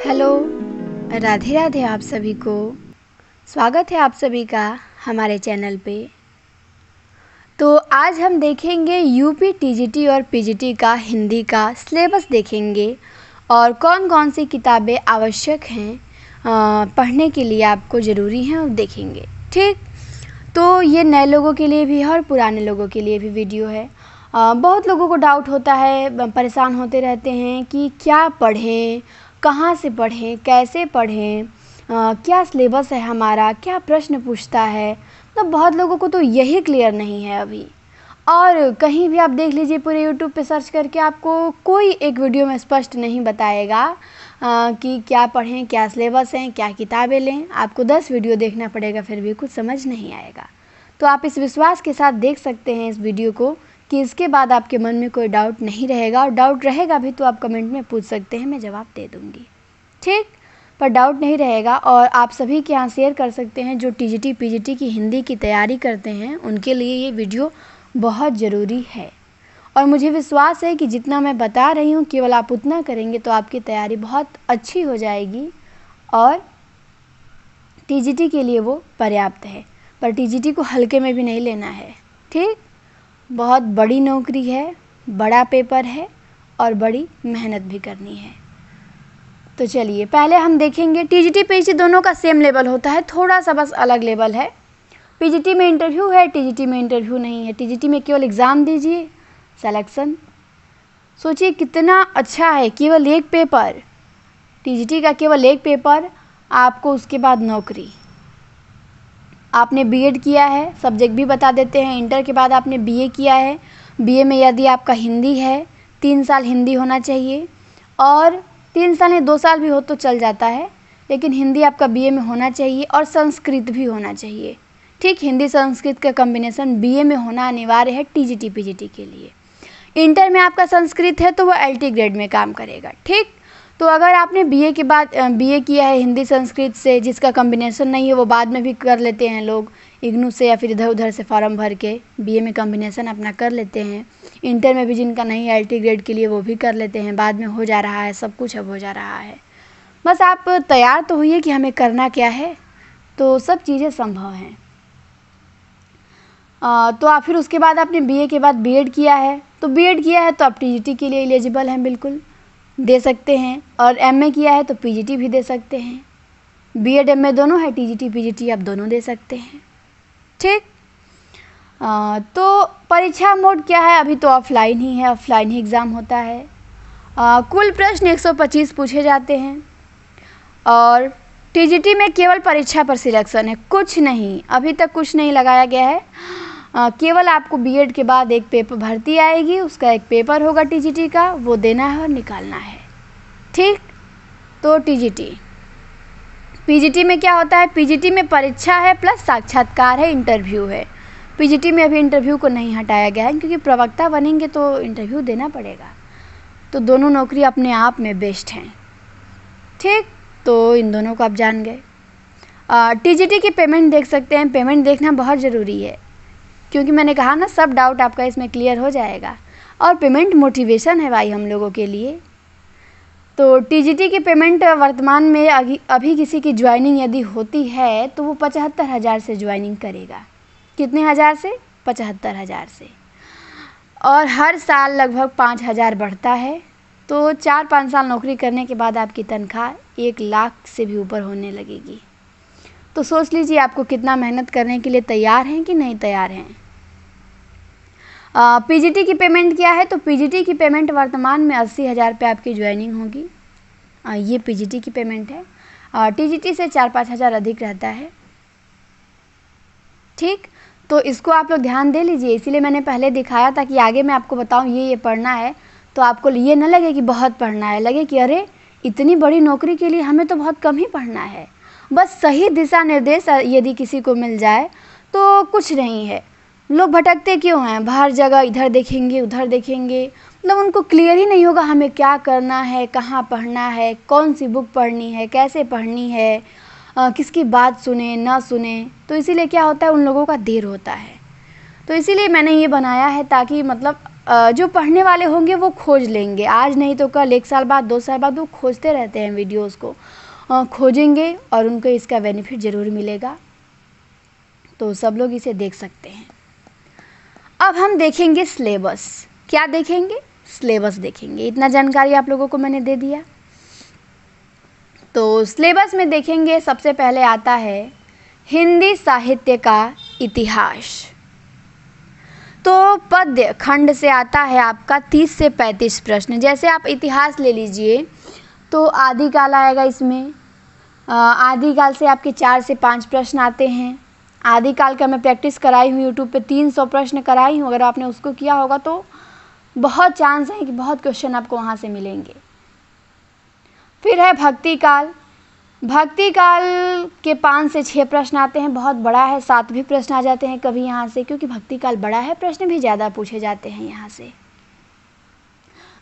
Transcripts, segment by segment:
Hello, Radhe Radhe आप सभी को। स्वागत है आप सभी का हमारे चैनल पे। तो आज हम देखेंगे यूपी टीजीटी और पीजीटी का हिंदी का सिलेबस देखेंगे और कौन कौन सी किताबें आवश्यक हैं पढ़ने के लिए आपको ज़रूरी हैं और देखेंगे। ठीक, तो ये नए लोगों के लिए भी है और पुराने लोगों के लिए भी वीडियो है। बहुत लोगों को डाउट होता है, परेशान होते रहते हैं कि क्या पढ़ें, कहाँ से पढ़ें, कैसे पढ़ें, क्या सिलेबस है हमारा, क्या प्रश्न पूछता है। तो बहुत लोगों को तो यही क्लियर नहीं है अभी। और कहीं भी आप देख लीजिए, पूरे यूट्यूब पे सर्च करके आपको कोई एक वीडियो में स्पष्ट नहीं बताएगा कि क्या पढ़ें, क्या सिलेबस है, क्या किताबें लें। आपको 10 वीडियो देखना पड़ेगा, फिर भी कुछ समझ नहीं आएगा। तो आप इस विश्वास के साथ देख सकते हैं इस वीडियो को कि इसके बाद आपके मन में कोई डाउट नहीं रहेगा, और डाउट रहेगा भी तो आप कमेंट में पूछ सकते हैं, मैं जवाब दे दूँगी। ठीक, पर डाउट नहीं रहेगा। और आप सभी के यहाँ शेयर कर सकते हैं जो टीजीटी पीजीटी की हिंदी की तैयारी करते हैं, उनके लिए ये वीडियो बहुत ज़रूरी है। और मुझे विश्वास है कि जितना मैं बता रही हूँ केवल आप उतना करेंगे तो आपकी तैयारी बहुत अच्छी हो जाएगी और टीजीटी के लिए वो पर्याप्त है। पर टीजीटी को हल्के में भी नहीं लेना है। ठीक, बहुत बड़ी नौकरी है, बड़ा पेपर है और बड़ी मेहनत भी करनी है। तो चलिए पहले हम देखेंगे, टीजीटी पीजीटी दोनों का सेम लेवल होता है, थोड़ा सा बस अलग लेवल है। पीजीटी में इंटरव्यू है, टीजीटी में इंटरव्यू नहीं है। टीजीटी में केवल एग्ज़ाम दीजिए, सिलेक्शन। सोचिए कितना अच्छा है, केवल एक पेपर, टीजीटी का केवल एक पेपर, आपको उसके बाद नौकरी। आपने बीएड किया है, सब्जेक्ट भी बता देते हैं। इंटर के बाद आपने बीए किया है, बीए में यदि आपका हिंदी है, 3 साल हिंदी होना चाहिए, और 3 साल नहीं 2 साल भी हो तो चल जाता है, लेकिन हिंदी आपका बीए में होना चाहिए और संस्कृत भी होना चाहिए। ठीक, हिंदी संस्कृत का कॉम्बिनेशन बीए में होना अनिवार्य है टीजीटी पीजीटी के लिए। इंटर में आपका संस्कृत है तो वो एलटी ग्रेड में काम करेगा। ठीक, तो अगर आपने बीए के बाद बीए किया है हिंदी संस्कृत से, जिसका कॉम्बिनेशन नहीं है, वो बाद में भी कर लेते हैं लोग इग्नू से या फिर इधर उधर से फॉर्म भर के बीए में कॉम्बिनेशन अपना कर लेते हैं। इंटर में भी जिनका नहीं है एलटी ग्रेड के लिए वो भी कर लेते हैं, बाद में हो जा रहा है, सब कुछ अब हो जा रहा है। बस आप तैयार तो होइए कि हमें करना क्या है, तो सब चीज़ें संभव हैं। तो आप फिर उसके बाद आपने बीए के बाद बीएड किया है, तो बीएड किया है तो आप टीजीटी के लिए एलिजिबल हैं, बिल्कुल दे सकते हैं। और एमए किया है तो पीजीटी भी दे सकते हैं। बीएड एमए दोनों है, टीजीटी पीजीटी आप दोनों दे सकते हैं। ठीक, तो परीक्षा मोड क्या है, अभी तो ऑफलाइन ही है, ऑफलाइन ही एग्ज़ाम होता है। कुल प्रश्न 125 पूछे जाते हैं और टीजीटी में केवल परीक्षा पर सिलेक्शन है, कुछ नहीं, अभी तक कुछ नहीं लगाया गया है। केवल आपको बीएड के बाद एक पेपर भर्ती आएगी, उसका एक पेपर होगा टीजीटी का, वो देना है और निकालना है। ठीक, तो टीजीटी पीजीटी में क्या होता है, पीजीटी में परीक्षा है प्लस साक्षात्कार है, इंटरव्यू है। पीजीटी में अभी इंटरव्यू को नहीं हटाया गया है, क्योंकि प्रवक्ता बनेंगे तो इंटरव्यू देना पड़ेगा। तो दोनों नौकरी अपने आप में बेस्ट हैं। ठीक, तो इन दोनों को आप जान गए। टीजीटी की पेमेंट देख सकते हैं, पेमेंट देखना बहुत ज़रूरी है, क्योंकि मैंने कहा ना सब डाउट आपका इसमें क्लियर हो जाएगा। और पेमेंट मोटिवेशन है भाई हम लोगों के लिए। तो टीजीटी की पेमेंट वर्तमान में अभी किसी की ज्वाइनिंग यदि होती है तो वो 75,000 से ज्वाइनिंग करेगा। कितने हज़ार से? 75,000 से। और हर साल लगभग 5,000 बढ़ता है। तो 4-5 साल नौकरी करने के बाद आपकी तनख्वाह 1 लाख से भी ऊपर होने लगेगी। तो सोच लीजिए आपको कितना मेहनत करने के लिए तैयार हैं कि नहीं तैयार हैं। पीजीटी की पेमेंट क्या है, तो पीजीटी की पेमेंट वर्तमान में 80,000 पे आपकी ज्वाइनिंग होगी। ये पीजीटी की पेमेंट है। टीजीटी से 4-5 हज़ार अधिक रहता है। ठीक, तो इसको आप लोग ध्यान दे लीजिए, इसीलिए मैंने पहले दिखाया था कि आगे मैं आपको बताऊं ये पढ़ना है, तो आपको ये न लगे कि बहुत पढ़ना है, लगे कि अरे इतनी बड़ी नौकरी के लिए हमें तो बहुत कम ही पढ़ना है। बस सही दिशा निर्देश यदि किसी को मिल जाए तो कुछ नहीं है। लोग भटकते क्यों हैं, बाहर जगह इधर देखेंगे उधर देखेंगे, मतलब उनको क्लियर ही नहीं होगा हमें क्या करना है, कहाँ पढ़ना है, कौन सी बुक पढ़नी है, कैसे पढ़नी है, किसकी बात सुने ना सुने। तो इसीलिए क्या होता है, उन लोगों का देर होता है। तो इसीलिए मैंने ये बनाया है ताकि मतलब जो पढ़ने वाले होंगे वो खोज लेंगे, आज नहीं तो कल, 1 साल बाद, 2 साल बाद वो खोजते रहते हैं वीडियोज़ को, खोजेंगे और उनको इसका बेनिफिट ज़रूर मिलेगा। तो सब लोग इसे देख सकते हैं। अब हम देखेंगे सिलेबस। क्या देखेंगे? सिलेबस देखेंगे। इतना जानकारी आप लोगों को मैंने दे दिया। तो सिलेबस में देखेंगे, सबसे पहले आता है हिंदी साहित्य का इतिहास। तो पद्य खंड से आता है आपका 30 से 35 प्रश्न। जैसे आप इतिहास ले लीजिए तो आदिकाल आएगा इसमें। आदिकाल से आपके 4 से 5 प्रश्न आते हैं। आदिकाल का मैं प्रैक्टिस कराई हूँ, यूट्यूब पे 300 प्रश्न कराई हूँ। अगर आपने उसको किया होगा तो बहुत चांस है कि बहुत क्वेश्चन आपको वहाँ से मिलेंगे। फिर है भक्ति काल। भक्ति काल के 5 से 6 प्रश्न आते हैं, बहुत बड़ा है। 7 भी प्रश्न आ जाते हैं कभी यहाँ से, क्योंकि भक्ति काल बड़ा है, प्रश्न भी ज़्यादा पूछे जाते हैं यहाँ से।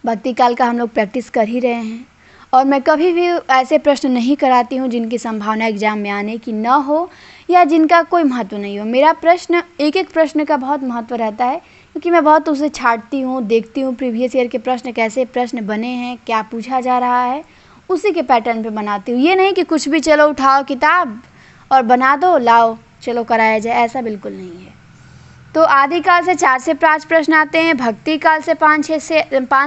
भक्ति काल का हम लोग प्रैक्टिस कर ही रहे हैं, और मैं कभी भी ऐसे प्रश्न नहीं कराती हूँ जिनकी संभावना एग्जाम में आने की न हो या जिनका कोई महत्व नहीं हो। मेरा प्रश्न, एक एक प्रश्न का बहुत महत्व रहता है, क्योंकि मैं बहुत उसे छांटती हूँ, देखती हूँ प्रीवियस ईयर के प्रश्न, कैसे प्रश्न बने हैं, क्या पूछा जा रहा है, उसी के पैटर्न पे बनाती हूँ। ये नहीं कि कुछ भी चलो उठाओ किताब और बना दो, लाओ चलो कराया जाए, ऐसा बिल्कुल नहीं है। तो आदिकाल से 4 से 5 प्रश्न आते हैं, भक्ति काल से 5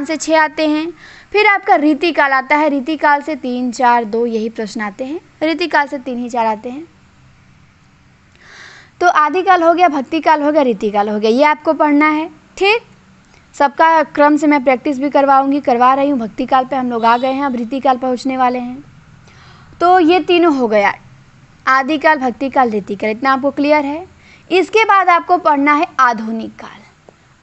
से 6 आते हैं। फिर आपका रीतिकाल आता है। रीतिकाल से 3, 4, 2 यही प्रश्न आते हैं। रीतिकाल से 3 ही 4 आते हैं। तो आदिकाल हो गया, भक्ति काल हो गया, रीतिकाल हो गया, ये आपको पढ़ना है। ठीक, सबका क्रम से मैं प्रैक्टिस भी करवाऊंगी, करवा रही हूँ। भक्ति काल पे हम लोग आ गए हैं, अब रीतिकाल पहुँचने वाले हैं। तो ये तीनों हो गया, आदिकाल, भक्ति काल, रीतिकाल, इतना आपको क्लियर है। इसके बाद आपको पढ़ना है आधुनिक काल।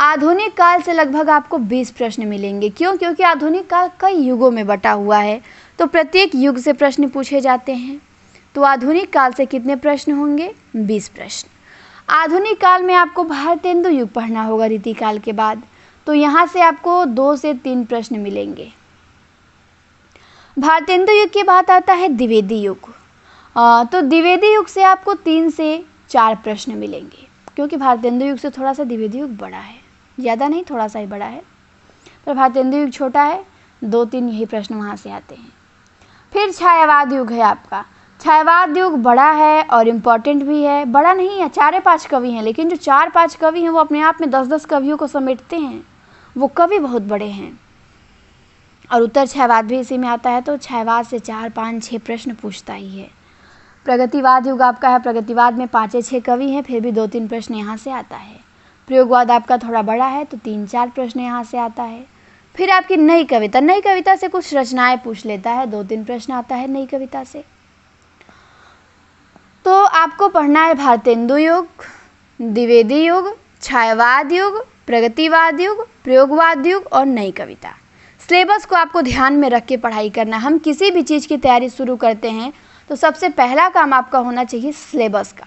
आधुनिक काल से लगभग आपको 20 प्रश्न मिलेंगे। क्यों? क्योंकि आधुनिक काल कई युगों में बटा हुआ है, तो प्रत्येक युग से प्रश्न पूछे जाते हैं। तो आधुनिक काल से कितने प्रश्न होंगे? 20 प्रश्न। आधुनिक काल में आपको भारतेंदु युग पढ़ना होगा रीतिकाल के बाद, तो यहाँ से आपको 2 से 3 प्रश्न मिलेंगे। भारतेंदु युग के बाद आता है द्विवेदी युग। तो द्विवेदी युग से आपको 3 से 4 प्रश्न मिलेंगे, क्योंकि भारतेंदु युग से थोड़ा सा द्विवेदी युग बड़ा है, ज़्यादा नहीं, थोड़ा सा ही बड़ा है, पर भारतेंदु युग छोटा है। 2-3 यही प्रश्न वहाँ से आते हैं। फिर छायावाद युग है आपका। छायावाद युग बड़ा है और इम्पॉर्टेंट भी है। बड़ा नहीं है, 4-5 कवि हैं, लेकिन जो 4-5 कवि हैं वो अपने आप में 10-10 कवियों को समेटते हैं। वो कवि बहुत बड़े हैं। और उत्तर छायावाद भी इसी में आता है, तो छायावाद से 4, 5, 6 प्रश्न पूछता ही है। प्रगतिवाद युग आपका है। प्रगतिवाद में 5 से 6 कवि हैं, फिर भी 2-3 प्रश्न यहाँ से आता है। प्रयोगवाद आपका थोड़ा बड़ा है, तो 3-4 प्रश्न यहाँ से आता है। फिर आपकी नई कविता, नई कविता से कुछ रचनाएं पूछ लेता है, 2-3 प्रश्न आता है नई कविता से। तो आपको पढ़ना है भारतेंदु युग, द्विवेदी युग, छायावाद युग, प्रगतिवाद युग, प्रयोगवाद युग और नई कविता। सिलेबस को आपको ध्यान में रख के पढ़ाई करना। हम किसी भी चीज़ की तैयारी शुरू करते हैं तो सबसे पहला काम आपका होना चाहिए सिलेबस का।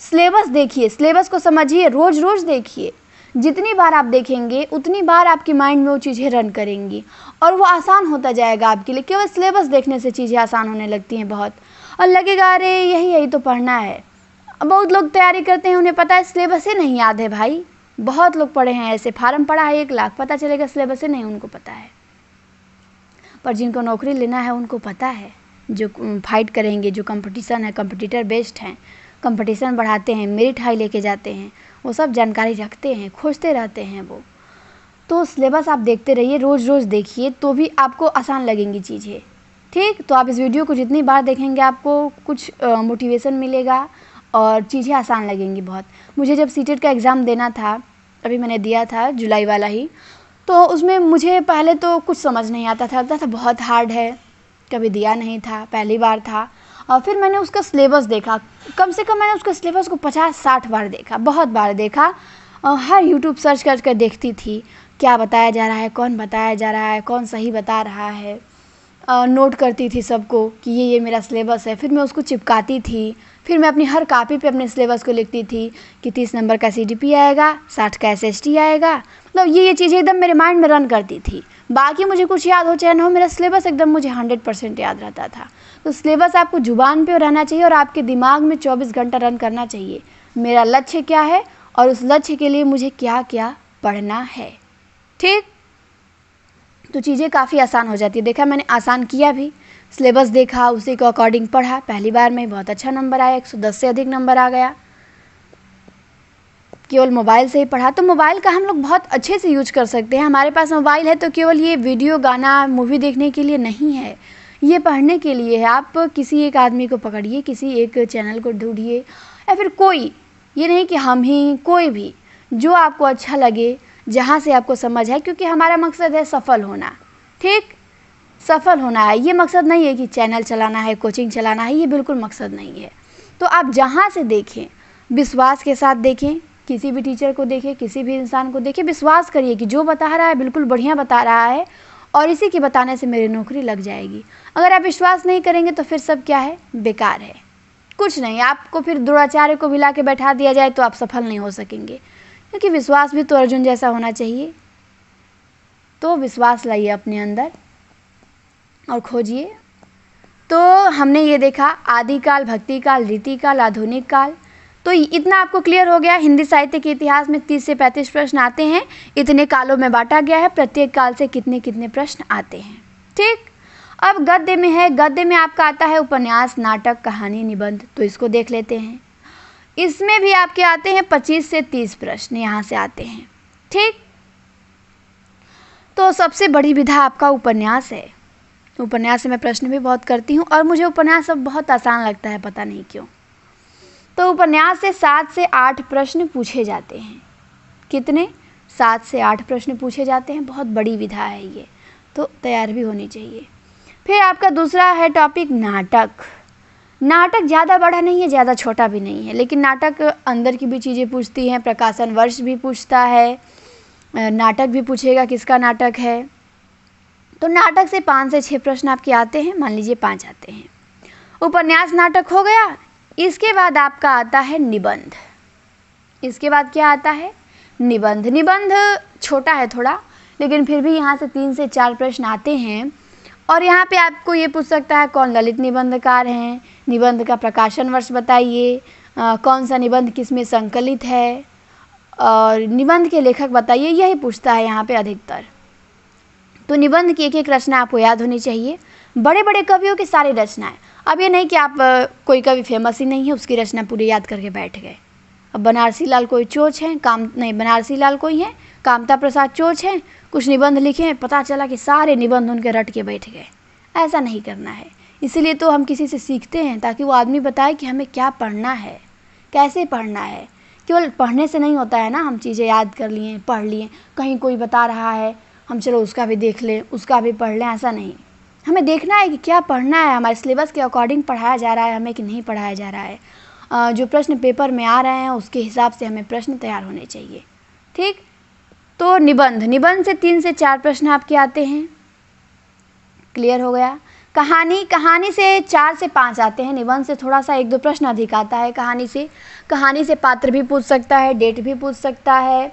सिलेबस देखिए, सिलेबस को समझिए, रोज़ रोज़ देखिए। जितनी बार आप देखेंगे उतनी बार आपकी माइंड में वो चीज़ें रन करेंगी और वो आसान होता जाएगा आपके लिए। केवल सिलेबस देखने से चीज़ें आसान होने लगती हैं बहुत, और लगेगा अरे यही तो पढ़ना है। बहुत लोग तैयारी करते हैं, उन्हें पता है सिलेबस ही नहीं याद है। भाई बहुत लोग पढ़े हैं ऐसे, फार्म पढ़ा है 1 लाख, पता चलेगा सिलेबस ही नहीं उनको पता है। पर जिनको नौकरी लेना है उनको पता है, जो फाइट करेंगे, जो कंपटीशन है, कंपटीटर बेस्ड हैं, कंपटीशन बढ़ाते हैं, मेरिट हाई लेके जाते हैं, वो सब जानकारी रखते हैं, खोजते रहते हैं वो। तो सिलेबस आप देखते रहिए, रोज़ रोज़ देखिए, तो भी आपको आसान लगेंगी चीज़ें। ठीक, तो आप इस वीडियो को जितनी बार देखेंगे आपको कुछ मोटिवेशन मिलेगा और चीज़ें आसान लगेंगी बहुत। मुझे जब सीटेट का एग्ज़ाम देना था, अभी मैंने दिया था जुलाई वाला ही, तो उसमें मुझे पहले तो कुछ समझ नहीं आता था, लगता था बहुत हार्ड है, कभी दिया नहीं था, पहली बार था। और फिर मैंने उसका सिलेबस देखा, कम से कम मैंने उसका सिलेबस को 50-60 बार देखा, बहुत बार देखा। हर यूट्यूब सर्च कर देखती थी क्या बताया जा रहा है, कौन बताया जा रहा है, कौन सही बता रहा है। नोट करती थी सबको कि ये मेरा सिलेबस है, फिर मैं उसको चिपकाती थी। फिर मैं अपनी हर कॉपी पे अपने सिलेबस को लिखती थी कि 30 नंबर का CDP आएगा, 60 का SST आएगा। मतलब ये चीज़ें एकदम मेरे माइंड में रन करती थी। बाकी मुझे कुछ याद हो चाहे ना हो, मेरा सिलेबस एकदम मुझे 100% याद रहता था। तो सिलेबस आपको जुबान पे रहना चाहिए और आपके दिमाग में 24 घंटा रन करना चाहिए। मेरा लक्ष्य क्या है और उस लक्ष्य के लिए मुझे क्या क्या पढ़ना है। ठीक, तो चीज़ें काफ़ी आसान हो जाती है। देखा मैंने आसान किया भी, सिलेबस देखा, उसी के अकॉर्डिंग पढ़ा, पहली बार में बहुत अच्छा नंबर आया, 110 से अधिक नंबर आ गया। केवल मोबाइल से ही पढ़ा, तो मोबाइल का हम लोग बहुत अच्छे से यूज कर सकते हैं। हमारे पास मोबाइल है तो केवल ये वीडियो, गाना, मूवी देखने के लिए नहीं है, ये पढ़ने के लिए है। आप किसी एक आदमी को पकड़िए, किसी एक चैनल को ढूंढिए, या फिर कोई, ये नहीं कि हम ही, कोई भी जो आपको अच्छा लगे, जहाँ से आपको समझ है, क्योंकि हमारा मकसद है सफल होना। ठीक, सफल होना है, ये मकसद नहीं है कि चैनल चलाना है, कोचिंग चलाना है, ये बिल्कुल मकसद नहीं है। तो आप जहाँ से देखें विश्वास के साथ देखें, किसी भी टीचर को देखें, किसी भी इंसान को देखें, विश्वास करिए कि जो बता रहा है बिल्कुल बढ़िया बता रहा है और इसी के बताने से मेरी नौकरी लग जाएगी। अगर आप विश्वास नहीं करेंगे तो फिर सब क्या है, बेकार है, कुछ नहीं। आपको फिर द्रोणाचार्य को भी ला के बैठा दिया जाए तो आप सफल नहीं हो सकेंगे, क्योंकि विश्वास भी तो अर्जुन जैसा होना चाहिए। तो विश्वास लाइए अपने अंदर और खोजिए। तो हमने ये देखा आदिकाल, भक्तिकाल, रीतिकाल, आधुनिक काल। तो इतना आपको क्लियर हो गया। हिंदी साहित्य के इतिहास में 30 से 35 प्रश्न आते हैं, इतने कालों में बांटा गया है, प्रत्येक काल से कितने कितने प्रश्न आते हैं। ठीक, अब गद्य में है। गद्य में आपका आता है उपन्यास, नाटक, कहानी, निबंध। तो इसको देख लेते हैं। इसमें भी आपके आते हैं 25 से 30 प्रश्न, यहाँ से आते हैं। ठीक, तो सबसे बड़ी विधा आपका उपन्यास है। उपन्यास से मैं प्रश्न भी बहुत करती हूँ और मुझे उपन्यास अब बहुत आसान लगता है, पता नहीं क्यों। तो उपन्यास से 7 से 8 प्रश्न पूछे जाते हैं। कितने? 7 से 8 प्रश्न पूछे जाते हैं। बहुत बड़ी विधा है ये, तो तैयार भी होनी चाहिए। फिर आपका दूसरा है टॉपिक नाटक। नाटक ज़्यादा बड़ा नहीं है, ज़्यादा छोटा भी नहीं है, लेकिन नाटक अंदर की भी चीज़ें पूछती हैं, प्रकाशन वर्ष भी पूछता है, नाटक भी पूछेगा किसका नाटक है। तो नाटक से 5 से 6 प्रश्न आपके आते हैं, मान लीजिए 5 आते हैं। उपन्यास, नाटक हो गया। इसके बाद आपका आता है निबंध। इसके बाद क्या आता है? निबंध। निबंध छोटा है थोड़ा, लेकिन फिर भी यहाँ से 3 से 4 प्रश्न आते हैं। और यहाँ पे आपको ये पूछ सकता है कौन ललित निबंधकार हैं, निबंध का प्रकाशन वर्ष बताइए, कौन सा निबंध किसमें संकलित है, और निबंध के लेखक बताइए। यही पूछता है यहाँ पे अधिकतर। तो निबंध की एक एक रचना आपको याद होनी चाहिए। बड़े बड़े कवियों की सारी रचनाएं। अब ये नहीं कि आप कोई कवि फेमस ही नहीं है उसकी रचना पूरी याद करके बैठ गए। अब बनारसी लाल कोई चोच हैं, बनारसी लाल कोई हैं, कामता प्रसाद चोच हैं, कुछ निबंध लिखे हैं, पता चला कि सारे निबंध उनके रट के बैठ गए। ऐसा नहीं करना है। इसीलिए तो हम किसी से सीखते हैं, ताकि वो आदमी बताए कि हमें क्या पढ़ना है, कैसे पढ़ना है। केवल पढ़ने से नहीं होता है ना, हम चीज़ें याद कर लिए, पढ़ लिए, कहीं कोई बता रहा है हम चलो उसका भी देख लें, उसका भी पढ़ लें, ऐसा नहीं। हमें देखना है कि क्या पढ़ना है, हमारे सिलेबस के अकॉर्डिंग पढ़ाया जा रहा है हमें कि नहीं पढ़ाया जा रहा है। जो प्रश्न पेपर में आ रहे हैं उसके हिसाब से हमें प्रश्न तैयार होने चाहिए। ठीक, तो निबंध। निबंध से 3 से 4 प्रश्न आपके आते हैं। क्लियर हो गया। कहानी। कहानी से 4 से 5 आते हैं। निबंध से थोड़ा सा 1-2 प्रश्न अधिक आता है कहानी से। कहानी से पात्र भी पूछ सकता है, डेट भी पूछ सकता है,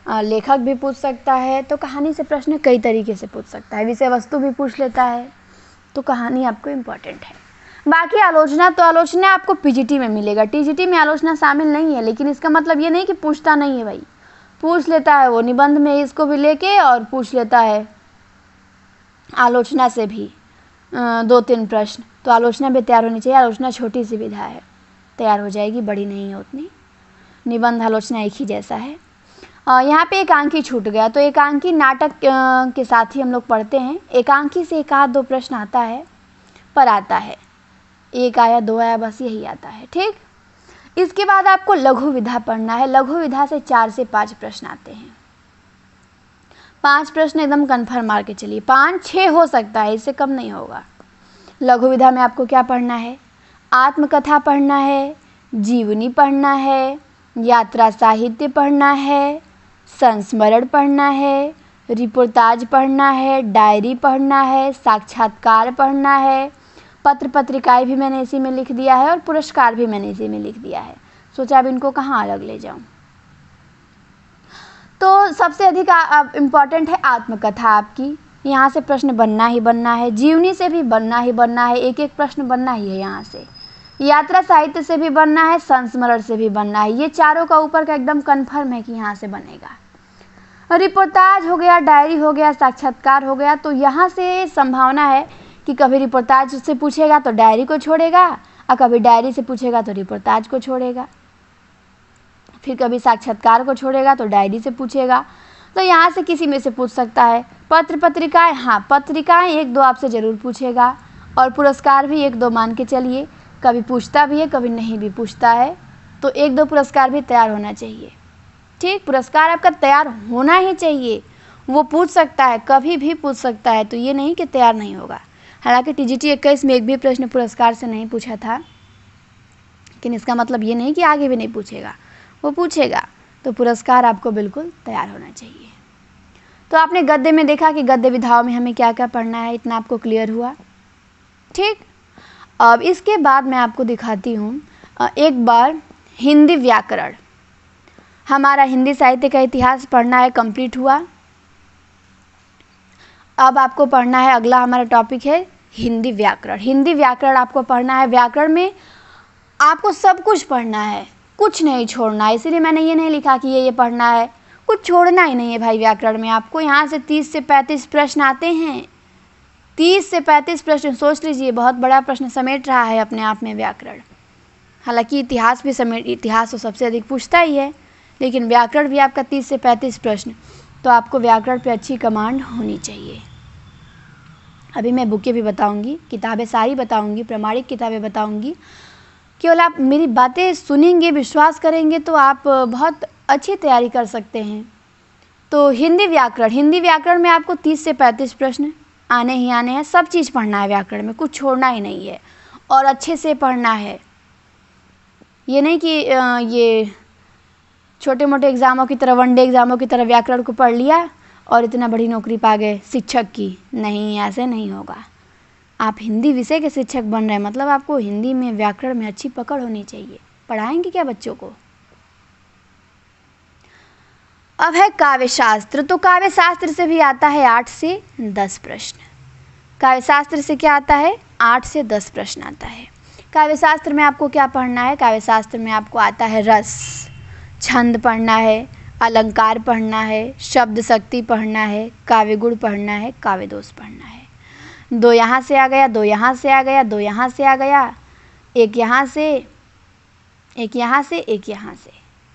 लेखक भी पूछ सकता है। तो कहानी से प्रश्न कई तरीके से पूछ सकता है, विषय वस्तु भी पूछ लेता है। तो कहानी आपको इम्पॉर्टेंट है। बाकी आलोचना, तो आलोचना आपको पीजीटी में मिलेगा। टीजीटी में आलोचना शामिल नहीं है, लेकिन इसका मतलब ये नहीं कि पूछता नहीं है भाई, पूछ लेता है वो। निबंध में इसको भी लेके और पूछ लेता है आलोचना से भी 2-3 प्रश्न। तो आलोचना भी तैयार होनी चाहिए। आलोचना छोटी सी विधा है, तैयार हो जाएगी, बड़ी नहीं है उतनी। निबंध आलोचना एक ही जैसा है। यहाँ पे एकांकी छूट गया, तो एकांकी नाटक के साथ ही हम लोग पढ़ते हैं। एकांकी से 1-2 प्रश्न आता है, पर आता है 1 आया 2 आया, बस यही आता है। ठीक, इसके बाद आपको लघु विधा पढ़ना है। लघु विधा से 4 से 5 प्रश्न आते हैं। 5 प्रश्न एकदम कन्फर्म मार के चलिए, 5-6 हो सकता है, इससे कम नहीं होगा। लघु विधा में आपको क्या पढ़ना है? आत्मकथा पढ़ना है, जीवनी पढ़ना है, यात्रा साहित्य पढ़ना है, संस्मरण पढ़ना है, रिपोर्टाज पढ़ना है, डायरी पढ़ना है, साक्षात्कार पढ़ना है, पत्र पत्रिकाएं भी मैंने इसी में लिख दिया है और पुरस्कार भी मैंने इसी में लिख दिया है। सोचा अब इनको कहाँ अलग ले जाऊं। तो सबसे अधिक इम्पॉर्टेंट है आत्मकथा आपकी, यहाँ से प्रश्न बनना ही बनना है। जीवनी से भी बनना ही बनना है, एक एक प्रश्न बनना ही है यहाँ से। यात्रा साहित्य से भी बनना है, संस्मरण से भी बनना है। ये चारों का ऊपर का एकदम कन्फर्म है कि यहाँ से बनेगा। रिपोर्टाज हो गया, डायरी हो गया, साक्षात्कार हो गया। तो यहाँ से संभावना है कि कभी रिपोर्टाज से पूछेगा तो डायरी को छोड़ेगा, और कभी डायरी से पूछेगा तो रिपोर्टाज को छोड़ेगा, फिर कभी साक्षात्कार को छोड़ेगा तो डायरी से पूछेगा। तो यहाँ से किसी में से पूछ सकता है। पत्र पत्रिकाएं, हाँ पत्रिकाएं 1-2 आपसे ज़रूर पूछेगा, और पुरस्कार भी 1-2 मान के चलिए, कभी पूछता भी है कभी नहीं भी पूछता है। तो 1-2 पुरस्कार भी तैयार होना चाहिए। ठीक, पुरस्कार आपका तैयार होना ही चाहिए। वो पूछ सकता है, कभी भी पूछ सकता है, तो ये नहीं कि तैयार नहीं होगा। हालांकि TGT 21 में एक भी प्रश्न पुरस्कार से नहीं पूछा था, लेकिन इसका मतलब ये नहीं कि आगे भी नहीं पूछेगा, वो पूछेगा। तो पुरस्कार आपको बिल्कुल तैयार होना चाहिए। तो आपने गद्य में देखा कि गद्य विधाओं में हमें क्या क्या पढ़ना है, इतना आपको क्लियर हुआ। ठीक, अब इसके बाद मैं आपको दिखाती हूँ एक बार हिंदी व्याकरण। हमारा हिंदी साहित्य का इतिहास पढ़ना है, कंप्लीट हुआ। अब आपको पढ़ना है, अगला हमारा टॉपिक है हिंदी व्याकरण। हिंदी व्याकरण आपको पढ़ना है। व्याकरण में आपको सब कुछ पढ़ना है, कुछ नहीं छोड़ना है। इसीलिए मैंने ये नहीं लिखा कि ये पढ़ना है, कुछ छोड़ना ही नहीं है भाई। व्याकरण में आपको यहाँ से 30 से 35 प्रश्न आते हैं। 30 से 35 प्रश्न, सोच लीजिए, बहुत बड़ा प्रश्न समेट रहा है अपने आप में व्याकरण। हालांकि इतिहास भी समेट, इतिहास तो सबसे अधिक पूछता ही है, लेकिन व्याकरण भी आपका 30 से 35 प्रश्न। तो आपको व्याकरण पे अच्छी कमांड होनी चाहिए। अभी मैं बुकें भी बताऊंगी, किताबें सारी बताऊंगी, प्रामाणिक किताबें बताऊंगी। केवल आप मेरी बातें सुनेंगे, विश्वास करेंगे तो आप बहुत अच्छी तैयारी कर सकते हैं। तो हिंदी व्याकरण में आपको 30 से 35 प्रश्न आने ही आने हैं। सब चीज़ पढ़ना है व्याकरण में, कुछ छोड़ना ही नहीं है, और अच्छे से पढ़ना है। ये नहीं कि ये छोटे मोटे एग्ज़ामों की तरह, वनडे एग्ज़ामों की तरह व्याकरण को पढ़ लिया और इतना बड़ी नौकरी पा गए शिक्षक की। नहीं, ऐसे नहीं होगा। आप हिंदी विषय के शिक्षक बन रहे हैं, मतलब आपको हिंदी में, व्याकरण में अच्छी पकड़ होनी चाहिए। पढ़ाएंगे क्या बच्चों को? अब है काव्य शास्त्र। तो काव्य शास्त्र से भी आता है 8 से 10 प्रश्न। काव्य शास्त्र से क्या आता है? 8 से 10 प्रश्न आता है। काव्य शास्त्र में आपको क्या पढ़ना है? काव्य शास्त्र में आपको आता है रस, छंद पढ़ना है, अलंकार पढ़ना है, शब्द शक्ति पढ़ना है, काव्य गुण पढ़ना है, काव्य दोष पढ़ना है। 2 यहाँ से आ गया, 2 यहाँ से आ गया, 2 यहाँ से आ गया, 1 यहाँ से, 1 यहाँ से, 1 यहाँ से।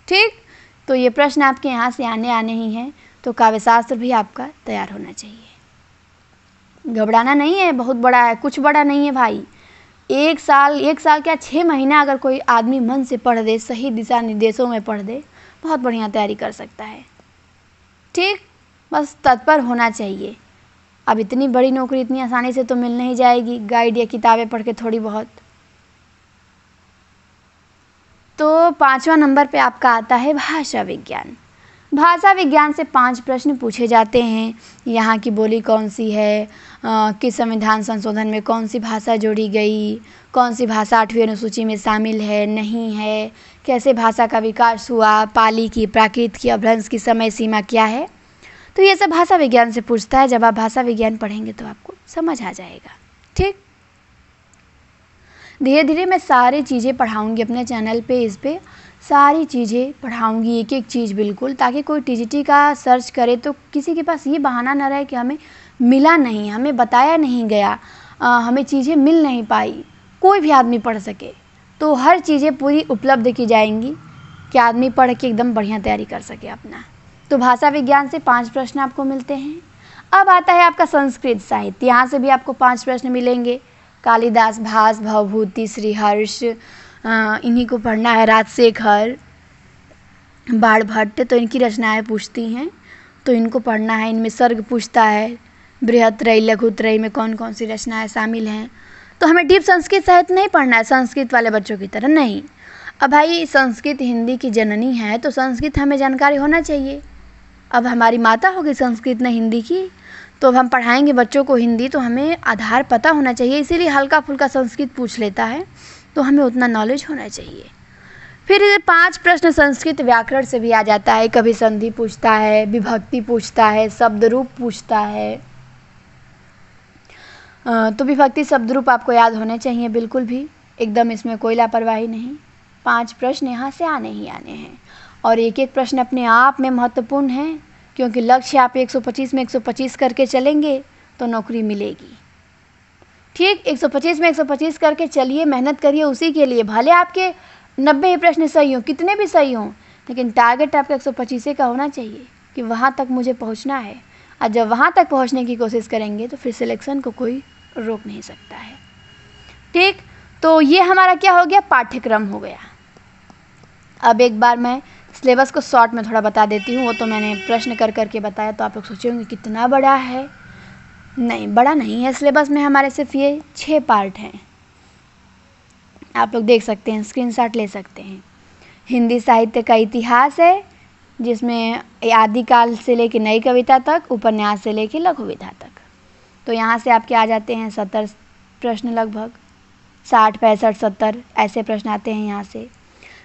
ठीक, तो ये प्रश्न आपके यहाँ से आने ही हैं। तो काव्य शास्त्र भी आपका तैयार होना चाहिए। घबराना नहीं है, बहुत बड़ा है, कुछ बड़ा नहीं है भाई। एक साल क्या 6 महीना अगर कोई आदमी मन से पढ़ दे, सही दिशा निर्देशों में पढ़ दे, बहुत बढ़िया तैयारी कर सकता है। ठीक, बस तत्पर होना चाहिए। अब इतनी बड़ी नौकरी इतनी आसानी से तो मिल नहीं जाएगी, गाइड या किताबें पढ़ के थोड़ी बहुत। तो 5वां नंबर पे आपका आता है भाषा विज्ञान। भाषा विज्ञान से 5 प्रश्न पूछे जाते हैं। यहाँ की बोली कौन सी है, किस संविधान संशोधन में कौन सी भाषा जोड़ी गई, कौन सी भाषा 8वीं अनुसूची में शामिल है, नहीं है, कैसे भाषा का विकास हुआ, पाली की, प्राकृत की, अपभ्रंश की समय सीमा क्या है। तो ये सब भाषा विज्ञान से पूछता है। जब आप भाषा विज्ञान पढ़ेंगे तो आपको समझ आ जाएगा। ठीक, धीरे धीरे मैं सारी चीज़ें पढ़ाऊँगी अपने चैनल पे, इस पे सारी चीज़ें पढ़ाऊँगी, एक एक चीज़ बिल्कुल, ताकि कोई TGT का सर्च करे तो किसी के पास ये बहाना ना रहे कि हमें मिला नहीं, हमें बताया नहीं गया, हमें चीज़ें मिल नहीं पाई। कोई भी आदमी पढ़ सके, तो हर चीज़ें पूरी उपलब्ध की जाएंगी कि आदमी पढ़ के एकदम बढ़िया तैयारी कर सके अपना। तो भाषा विज्ञान से 5 प्रश्न आपको मिलते हैं। अब आता है आपका संस्कृत साहित्य। यहाँ से भी आपको 5 प्रश्न मिलेंगे। कालिदास, भास, भवभूति, श्रीहर्ष, इन्हीं को पढ़ना है। राजशेखर, बाणभट्ट, तो इनकी रचनाएं पूछती हैं, तो इनको पढ़ना है। इनमें सर्ग पूछता है, बृहत्रयी, लघुत्रयी में कौन कौन सी रचनाएं शामिल हैं। तो हमें डीप संस्कृत साहित्य नहीं पढ़ना है संस्कृत वाले बच्चों की तरह, नहीं। अब भाई संस्कृत हिंदी की जननी है, तो संस्कृत हमें जानकारी होना चाहिए। अब हमारी माता होगी संस्कृत न हिंदी की, तो अब हम पढ़ाएंगे बच्चों को हिंदी, तो हमें आधार पता होना चाहिए। इसीलिए हल्का फुल्का संस्कृत पूछ लेता है, तो हमें उतना नॉलेज होना चाहिए। फिर 5 प्रश्न संस्कृत व्याकरण से भी आ जाता है। कभी संधि पूछता है, विभक्ति पूछता है, शब्द रूप पूछता है। तो विभक्ति शब्द रूप आपको याद होने चाहिए बिल्कुल भी, एकदम इसमें कोई लापरवाही नहीं। 5 प्रश्न यहाँ से आने ही आने हैं, और एक एक प्रश्न अपने आप में महत्वपूर्ण है, क्योंकि लक्ष्य आप 125 में 125 करके चलेंगे तो नौकरी मिलेगी। ठीक, 125 में 125 करके चलिए, मेहनत करिए उसी के लिए। भले आपके 90 ही प्रश्न सही हों, कितने भी सही हों, लेकिन टारगेट आपका 125 का होना चाहिए कि वहाँ तक मुझे पहुँचना है। और जब वहाँ तक पहुँचने की कोशिश करेंगे तो फिर सिलेक्शन को कोई रोक नहीं सकता है। ठीक, तो ये हमारा क्या हो गया, पाठ्यक्रम हो गया। अब एक बार मैं सिलेबस को शॉर्ट में थोड़ा बता देती हूँ। वो तो मैंने प्रश्न कर करके बताया, तो आप लोग सोचेंगे कितना बड़ा है। नहीं, बड़ा नहीं है। सिलेबस में हमारे सिर्फ ये 6 पार्ट हैं। आप लोग देख सकते हैं, स्क्रीनशॉट ले सकते हैं। हिंदी साहित्य का इतिहास है, जिसमें आदिकाल से लेकर नई कविता तक, उपन्यास से लेकर लघु विधा तक। तो यहाँ से आपके आ जाते हैं 70 प्रश्न, लगभग 60, 65, 70 ऐसे प्रश्न आते हैं यहाँ से।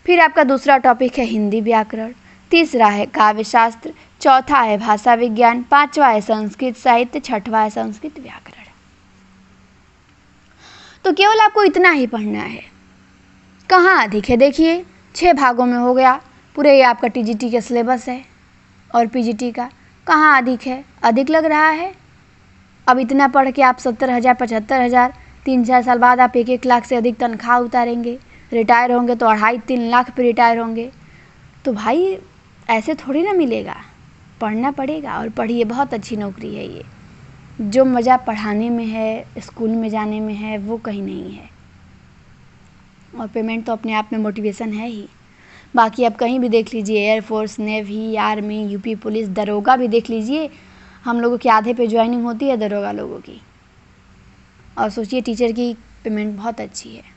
फिर आपका दूसरा टॉपिक है हिंदी व्याकरण, तीसरा है काव्य शास्त्र, चौथा है भाषा विज्ञान, पांचवा है संस्कृत साहित्य, छठवा है संस्कृत व्याकरण। तो केवल आपको इतना ही पढ़ना है। कहाँ अधिक है, देखिए 6 भागों में हो गया। पूरे ये आपका टीजीटी का सिलेबस है और पीजीटी का। कहाँ अधिक है, अधिक लग रहा है। अब इतना पढ़ के आप 70,000, 75,000, 3-4 साल बाद आप 1-1 लाख से अधिक तनख्वाह उतारेंगे। रिटायर होंगे तो 2.5-3 लाख पे रिटायर होंगे। तो भाई ऐसे थोड़ी ना मिलेगा, पढ़ना पड़ेगा। और पढ़िए, बहुत अच्छी नौकरी है ये। जो मज़ा पढ़ाने में है, स्कूल में जाने में है, वो कहीं नहीं है। और पेमेंट तो अपने आप में मोटिवेशन है ही। बाकी आप कहीं भी देख लीजिए, air force, navy, army, UP police, दरोगा भी देख लीजिए। हम लोगों के आधे पे ज्वाइनिंग होती है दरोगा लोगों की। और सोचिए टीचर की पेमेंट बहुत अच्छी है।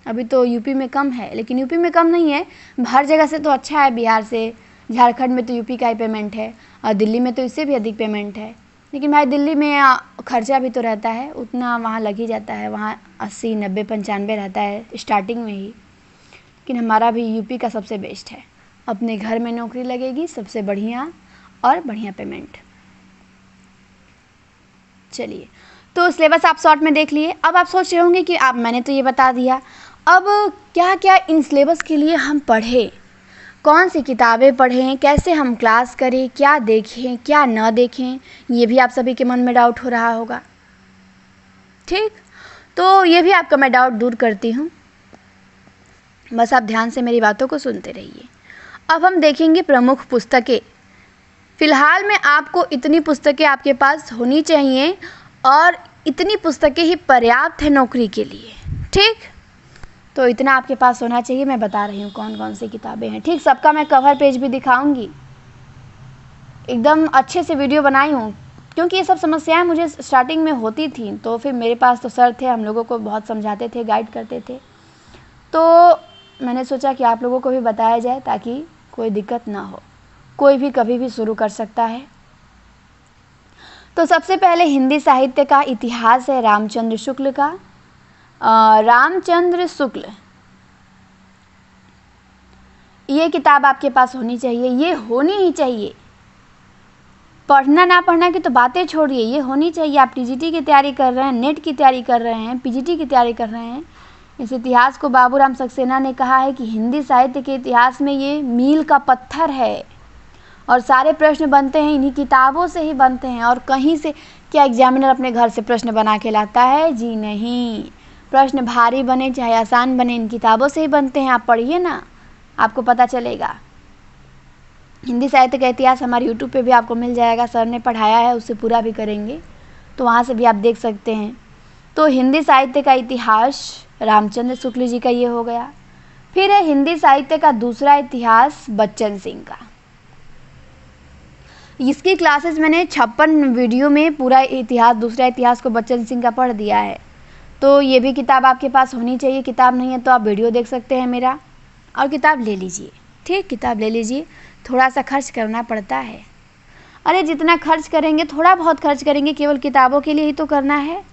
अभी तो यूपी में कम है, लेकिन यूपी में कम नहीं है, हर जगह से तो अच्छा है। बिहार से, झारखंड में तो यूपी का ही पेमेंट है, और दिल्ली में तो इससे भी अधिक पेमेंट है। लेकिन भाई दिल्ली में खर्चा भी तो रहता है, उतना वहाँ लग ही जाता है। वहाँ 80, 90, 95 रहता है स्टार्टिंग में ही। लेकिन हमारा भी यूपी का सबसे बेस्ट है। अपने घर में नौकरी लगेगी, सबसे बढ़िया और बढ़िया पेमेंट। चलिए, तो सिलेबस आप शॉर्ट में देख लिए। अब आप सोच रहे होंगे कि आप, मैंने तो ये बता दिया, अब क्या क्या इन सिलेबस के लिए हम पढ़ें, कौन सी किताबें पढ़ें, कैसे हम क्लास करें, क्या देखें क्या न देखें, ये भी आप सभी के मन में डाउट हो रहा होगा। ठीक, तो ये भी आपका मैं डाउट दूर करती हूँ। बस आप ध्यान से मेरी बातों को सुनते रहिए। अब हम देखेंगे प्रमुख पुस्तकें। फ़िलहाल में आपको इतनी पुस्तकें आपके पास होनी चाहिए, और इतनी पुस्तकें ही पर्याप्त है नौकरी के लिए। ठीक, तो इतना आपके पास होना चाहिए। मैं बता रही हूँ कौन कौन सी किताबें हैं। ठीक, सबका मैं कवर पेज भी दिखाऊंगी। एकदम अच्छे से वीडियो बनाई हूँ, क्योंकि ये सब समस्याएं मुझे स्टार्टिंग में होती थी। तो फिर मेरे पास तो सर थे, हम लोगों को बहुत समझाते थे, गाइड करते थे। तो मैंने सोचा कि आप लोगों को भी बताया जाए, ताकि कोई दिक्कत ना हो। कोई भी कभी भी शुरू कर सकता है। तो सबसे पहले हिंदी साहित्य का इतिहास है रामचंद्र शुक्ल का। रामचंद्र शुक्ल, ये किताब आपके पास होनी चाहिए। ये होनी ही चाहिए। पढ़ना ना पढ़ना की तो बातें छोड़िए, ये होनी चाहिए। आप टीजीटी की तैयारी कर रहे हैं, नेट की तैयारी कर रहे हैं, पीजीटी की तैयारी कर रहे हैं। इस इतिहास को बाबूराम सक्सेना ने कहा है कि हिंदी साहित्य के इतिहास में ये मील का पत्थर है, और सारे प्रश्न बनते हैं इन्हीं किताबों से ही बनते हैं। और कहीं से क्या एग्जामिनर अपने घर से प्रश्न बना के लाता है? जी नहीं। प्रश्न भारी बने चाहे आसान बने, इन किताबों से ही बनते हैं। आप पढ़िए ना, आपको पता चलेगा। हिंदी साहित्य का इतिहास हमारे यूट्यूब पे भी आपको मिल जाएगा, सर ने पढ़ाया है, उससे पूरा भी करेंगे, तो वहाँ से भी आप देख सकते हैं। तो हिंदी साहित्य का इतिहास रामचंद्र शुक्ल जी का ये हो गया। फिर है हिंदी साहित्य का दूसरा इतिहास बच्चन सिंह का। इसकी क्लासेस मैंने 56 वीडियो में पूरा इतिहास, दूसरा इतिहास को बच्चन सिंह का पढ़ दिया है। तो ये भी किताब आपके पास होनी चाहिए। किताब नहीं है तो आप वीडियो देख सकते हैं मेरा, और किताब ले लीजिए। ठीक, किताब ले लीजिए। थोड़ा सा खर्च करना पड़ता है। अरे जितना खर्च करेंगे, थोड़ा बहुत खर्च करेंगे, केवल किताबों के लिए ही तो करना है।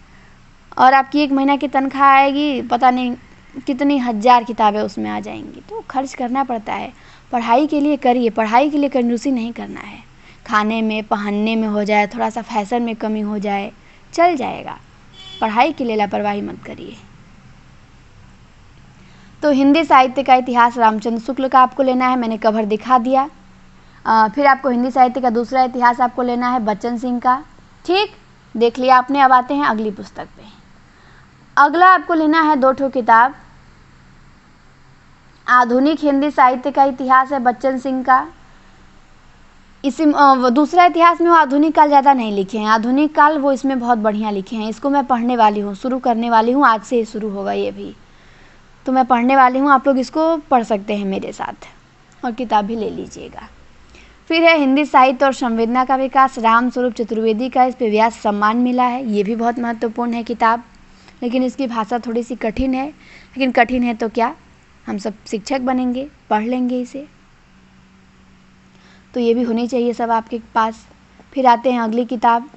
और आपकी 1 महीना की तनख्वाह आएगी, पता नहीं कितनी 1000 किताबें उसमें आ जाएंगी। तो खर्च करना पड़ता है। पढ़ाई के लिए करिए, पढ़ाई के लिए कंजूसी नहीं करना है। खाने में पहनने में हो जाए, थोड़ा सा फैशन में कमी हो जाए, चल जाएगा। पढ़ाई के लिए लापरवाही मत करिए। तो हिंदी साहित्य का इतिहास रामचंद्र शुक्ल का आपको लेना है, मैंने कवर दिखा दिया। फिर आपको हिंदी साहित्य का दूसरा इतिहास आपको लेना है बच्चन सिंह का। ठीक, देख लिया आपने। अब आते हैं अगली पुस्तक पे। अगला आपको लेना है 2 ठो किताब। आधुनिक हिंदी साहित्य का इतिहास है बच्चन सिंह का। इसी दूसरा इतिहास में वो आधुनिक काल ज़्यादा नहीं लिखे हैं, आधुनिक काल वो इसमें बहुत बढ़िया लिखे हैं। इसको मैं पढ़ने वाली हूँ, शुरू करने वाली हूँ, आज से ही शुरू होगा ये भी, तो मैं पढ़ने वाली हूँ। आप लोग इसको पढ़ सकते हैं मेरे साथ और किताब भी ले लीजिएगा। फिर है हिंदी साहित्य और संवेदना का विकास, राम स्वरूप चतुर्वेदी का, इस पे व्यास सम्मान मिला है। ये भी बहुत महत्वपूर्ण है किताब, लेकिन इसकी भाषा थोड़ी सी कठिन है। लेकिन कठिन है तो क्या, हम सब शिक्षक बनेंगे, पढ़ लेंगे इसे, तो ये भी होनी चाहिए सब आपके पास। फिर आते हैं अगली किताब।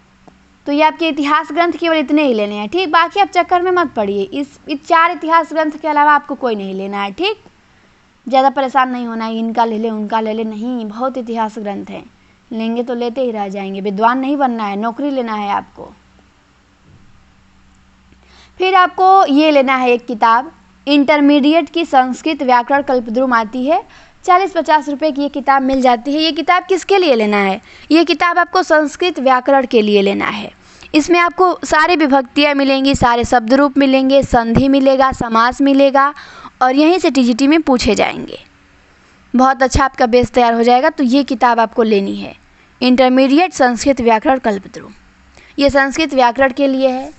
तो ये आपके इतिहास ग्रंथ केवल इतने ही लेने हैं। ठीक, बाकी आप चक्कर में मत पड़िए। इस 4 इतिहास ग्रंथ के अलावा आपको कोई नहीं लेना है। ठीक, ज़्यादा परेशान नहीं होना है, इनका ले ले उनका ले ले, नहीं, बहुत इतिहास ग्रंथ हैं, लेंगे तो लेते ही रह जाएंगे। विद्वान नहीं बनना है, नौकरी लेना है आपको। फिर आपको ये लेना है एक किताब, इंटरमीडिएट की संस्कृत व्याकरण कल्पद्रुम आती है, 40-50 रुपये की ये किताब मिल जाती है। ये किताब किसके लिए लेना है, ये किताब आपको संस्कृत व्याकरण के लिए लेना है। इसमें आपको सारी विभक्तियाँ मिलेंगी, सारे शब्द रूप मिलेंगे, संधि मिलेगा, समास मिलेगा, और यहीं से टीजीटी में पूछे जाएंगे। बहुत अच्छा आपका बेस तैयार हो जाएगा। तो ये किताब आपको लेनी है, इंटरमीडिएट संस्कृत व्याकरण कल्पद्रुम। ये संस्कृत व्याकरण के लिए है।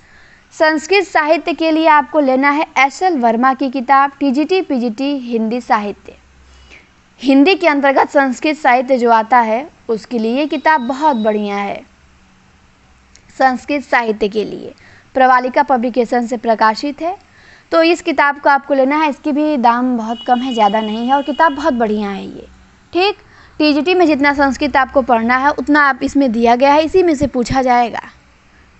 संस्कृत साहित्य के लिए आपको लेना है एस.एल. वर्मा की किताब, टीजीटी पीजीटी हिंदी साहित्य। हिंदी के अंतर्गत संस्कृत साहित्य जो आता है उसके लिए ये किताब बहुत बढ़िया है। संस्कृत साहित्य के लिए प्रवालिका पब्लिकेशन से प्रकाशित है। तो इस किताब को आपको लेना है। इसकी भी दाम बहुत कम है, ज़्यादा नहीं है, और किताब बहुत बढ़िया है ये। ठीक, टीजीटी में जितना संस्कृत आपको पढ़ना है उतना आप इसमें दिया गया है, इसी में से पूछा जाएगा।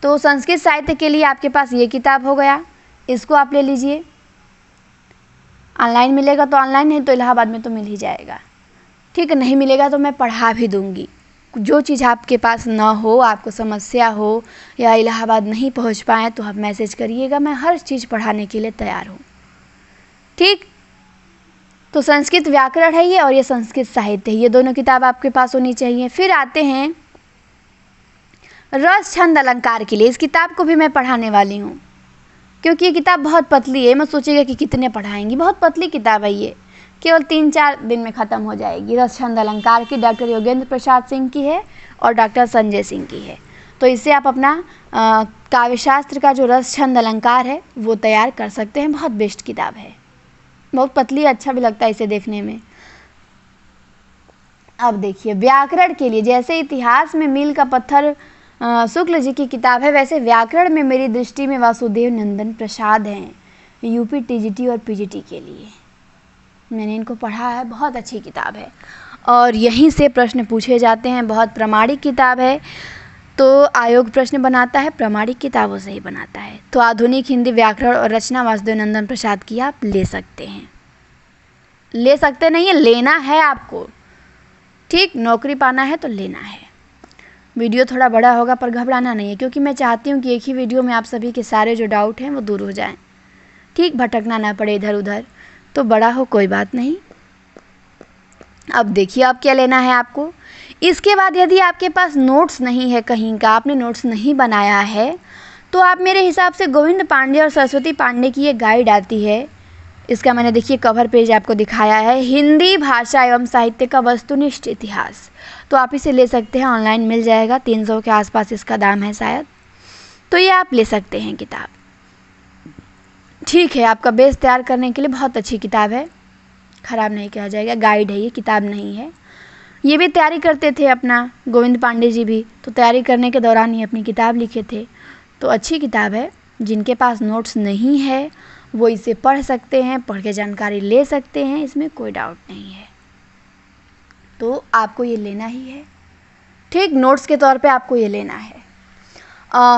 तो संस्कृत साहित्य के लिए आपके पास ये किताब हो गया, इसको आप ले लीजिए। ऑनलाइन मिलेगा तो ऑनलाइन, नहीं तो इलाहाबाद में तो मिल ही जाएगा। ठीक है, नहीं मिलेगा तो मैं पढ़ा भी दूँगी। जो चीज़ आपके पास ना हो, आपको समस्या हो या इलाहाबाद नहीं पहुंच पाए तो आप मैसेज करिएगा, मैं हर चीज़ पढ़ाने के लिए तैयार हूँ। ठीक, तो संस्कृत व्याकरण है ये, और ये संस्कृत साहित्य है, ये दोनों किताब आपके पास होनी चाहिए। फिर आते हैं रस छंद अलंकार के लिए। इस किताब को भी मैं पढ़ाने वाली हूँ, क्योंकि ये किताब बहुत पतली है। मैं सोचेगा कि कितने पढ़ाएंगी, बहुत पतली किताब है ये, केवल 3-4 दिन में ख़त्म हो जाएगी। रस छंद अलंकार की डॉक्टर योगेंद्र प्रसाद सिंह की है और डॉक्टर संजय सिंह की है। तो इससे आप अपना काव्यशास्त्र का जो रस छंद अलंकार है वो तैयार कर सकते हैं। बहुत बेस्ट किताब है, बहुत पतली, अच्छा भी लगता है इसे देखने में। अब देखिए व्याकरण के लिए, जैसे इतिहास में मील का पत्थर शुक्ल जी की किताब है, वैसे व्याकरण में मेरी दृष्टि में वासुदेव नंदन प्रसाद हैं, यूपी टीजीटी और पीजीटी के लिए। मैंने इनको पढ़ा है, बहुत अच्छी किताब है और यहीं से प्रश्न पूछे जाते हैं। बहुत प्रामाणिक किताब है, तो आयोग प्रश्न बनाता है प्रामाणिक किताबों से ही बनाता है। तो आधुनिक हिंदी व्याकरण और रचना वासुदेव नंदन प्रसाद की आप ले सकते हैं, ले सकते नहीं है, लेना है आपको। ठीक, नौकरी पाना है तो लेना है। वीडियो थोड़ा बड़ा होगा पर घबराना नहीं है, क्योंकि मैं चाहती हूँ कि एक ही वीडियो में आप सभी के सारे जो डाउट हैं वो दूर हो जाएं। ठीक, भटकना ना पड़े इधर उधर, तो बड़ा हो कोई बात नहीं। अब देखिए अब क्या लेना है आपको। इसके बाद यदि आपके पास नोट्स नहीं है, कहीं का आपने नोट्स नहीं बनाया है, तो आप मेरे हिसाब से गोविंद पांडे और सरस्वती पांडे की एक गाइड आती है। इसका मैंने देखिए कवर पेज आपको दिखाया है, हिंदी भाषा एवं साहित्य का वस्तुनिष्ठ इतिहास। तो आप इसे ले सकते हैं, ऑनलाइन मिल जाएगा, 300 के आसपास इसका दाम है शायद। तो ये आप ले सकते हैं किताब। ठीक है, आपका बेस तैयार करने के लिए बहुत अच्छी किताब है, ख़राब नहीं कहा जाएगा। गाइड है ये, किताब नहीं है। ये भी तैयारी करते थे अपना, गोविंद पांडे जी भी, तो तैयारी करने के दौरान ही अपनी किताब लिखे थे। तो अच्छी किताब है, जिनके पास नोट्स नहीं है वो इसे पढ़ सकते हैं, पढ़ के जानकारी ले सकते हैं, इसमें कोई डाउट नहीं है। तो आपको ये लेना ही है। ठीक, नोट्स के तौर पे आपको ये लेना है।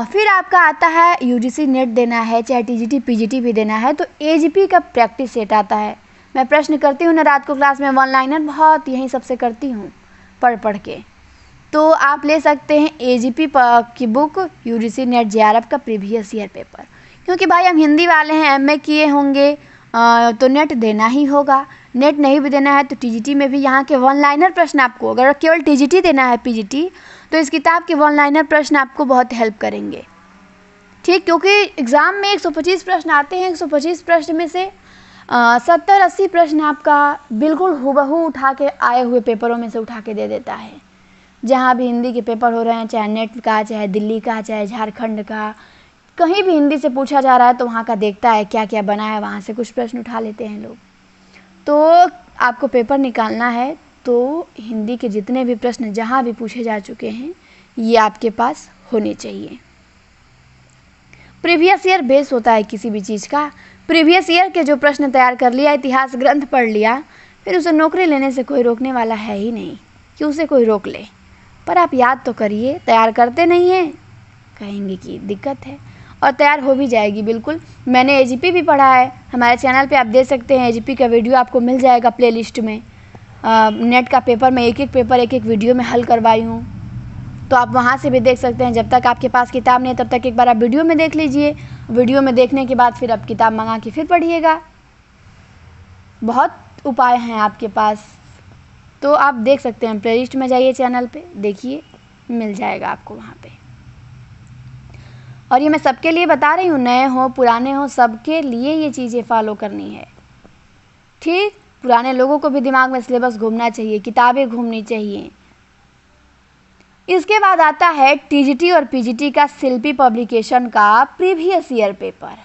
फिर आपका आता है यूजीसी नेट देना है, चाहे टीजीटी पीजीटी भी देना है, तो एजीपी का प्रैक्टिस सेट आता है। मैं प्रश्न करती हूँ ना रात को क्लास में, वन लाइनर बहुत यहीं सबसे करती हूँ पढ़ के। तो आप ले सकते हैं एजीपी की बुक, यूजीसी नेट जेआरएफ का प्रीवियस ईयर पेपर। क्योंकि भाई हम हिंदी वाले हैं, एमए किए होंगे तो नेट देना ही होगा। नेट नहीं भी देना है तो टीजीटी में भी यहाँ के वन लाइनर प्रश्न आपको, अगर केवल टीजीटी देना है पीजीटी, तो इस किताब के वन लाइनर प्रश्न आपको बहुत हेल्प करेंगे। ठीक, क्योंकि एग्ज़ाम में 125 प्रश्न आते हैं, 125 प्रश्न में से 70-80 प्रश्न आपका बिल्कुल हूबहू उठा के आए हुए पेपरों में से उठा के दे देता है। जहाँ भी हिंदी के पेपर हो रहे हैं, चाहे नेट का, चाहे दिल्ली का, चाहे झारखंड का, कहीं भी हिंदी से पूछा जा रहा है तो वहाँ का देखता है क्या क्या बना है, वहाँ से कुछ प्रश्न उठा लेते हैं लोग। तो आपको पेपर निकालना है तो हिंदी के जितने भी प्रश्न जहाँ भी पूछे जा चुके हैं ये आपके पास होने चाहिए। प्रीवियस ईयर बेस होता है किसी भी चीज़ का। प्रीवियस ईयर के जो प्रश्न तैयार कर लिया, इतिहास ग्रंथ पढ़ लिया, फिर उसे नौकरी लेने से कोई रोकने वाला है ही नहीं कि उसे कोई रोक ले। पर आप याद तो करिए, तैयार करते नहीं हैं, कहेंगे कि दिक्कत है, और तैयार हो भी जाएगी बिल्कुल। मैंने एजीपी भी पढ़ा है, हमारे चैनल पे आप देख सकते हैं, एजीपी का वीडियो आपको मिल जाएगा प्लेलिस्ट में। नेट का पेपर में एक एक वीडियो में हल करवाई हूँ, तो आप वहाँ से भी देख सकते हैं। जब तक आपके पास किताब नहीं तब तक एक बार आप वीडियो में देख लीजिए, वीडियो में देखने के बाद फिर आप किताब मंगा के फिर पढ़िएगा। बहुत उपाय हैं आपके पास, तो आप देख सकते हैं। प्लेलिस्ट में जाइए, चैनल पे देखिए, मिल जाएगा आपको वहाँ पे। और ये मैं सबके लिए बता रही हूँ, नए हो पुराने हो, सबके लिए ये चीज़ें फॉलो करनी है। ठीक, पुराने लोगों को भी दिमाग में सिलेबस घूमना चाहिए, किताबें घूमनी चाहिए। इसके बाद आता है टीजीटी और पीजीटी का शिल्पी पब्लिकेशन का प्रीवियस ईयर पेपर।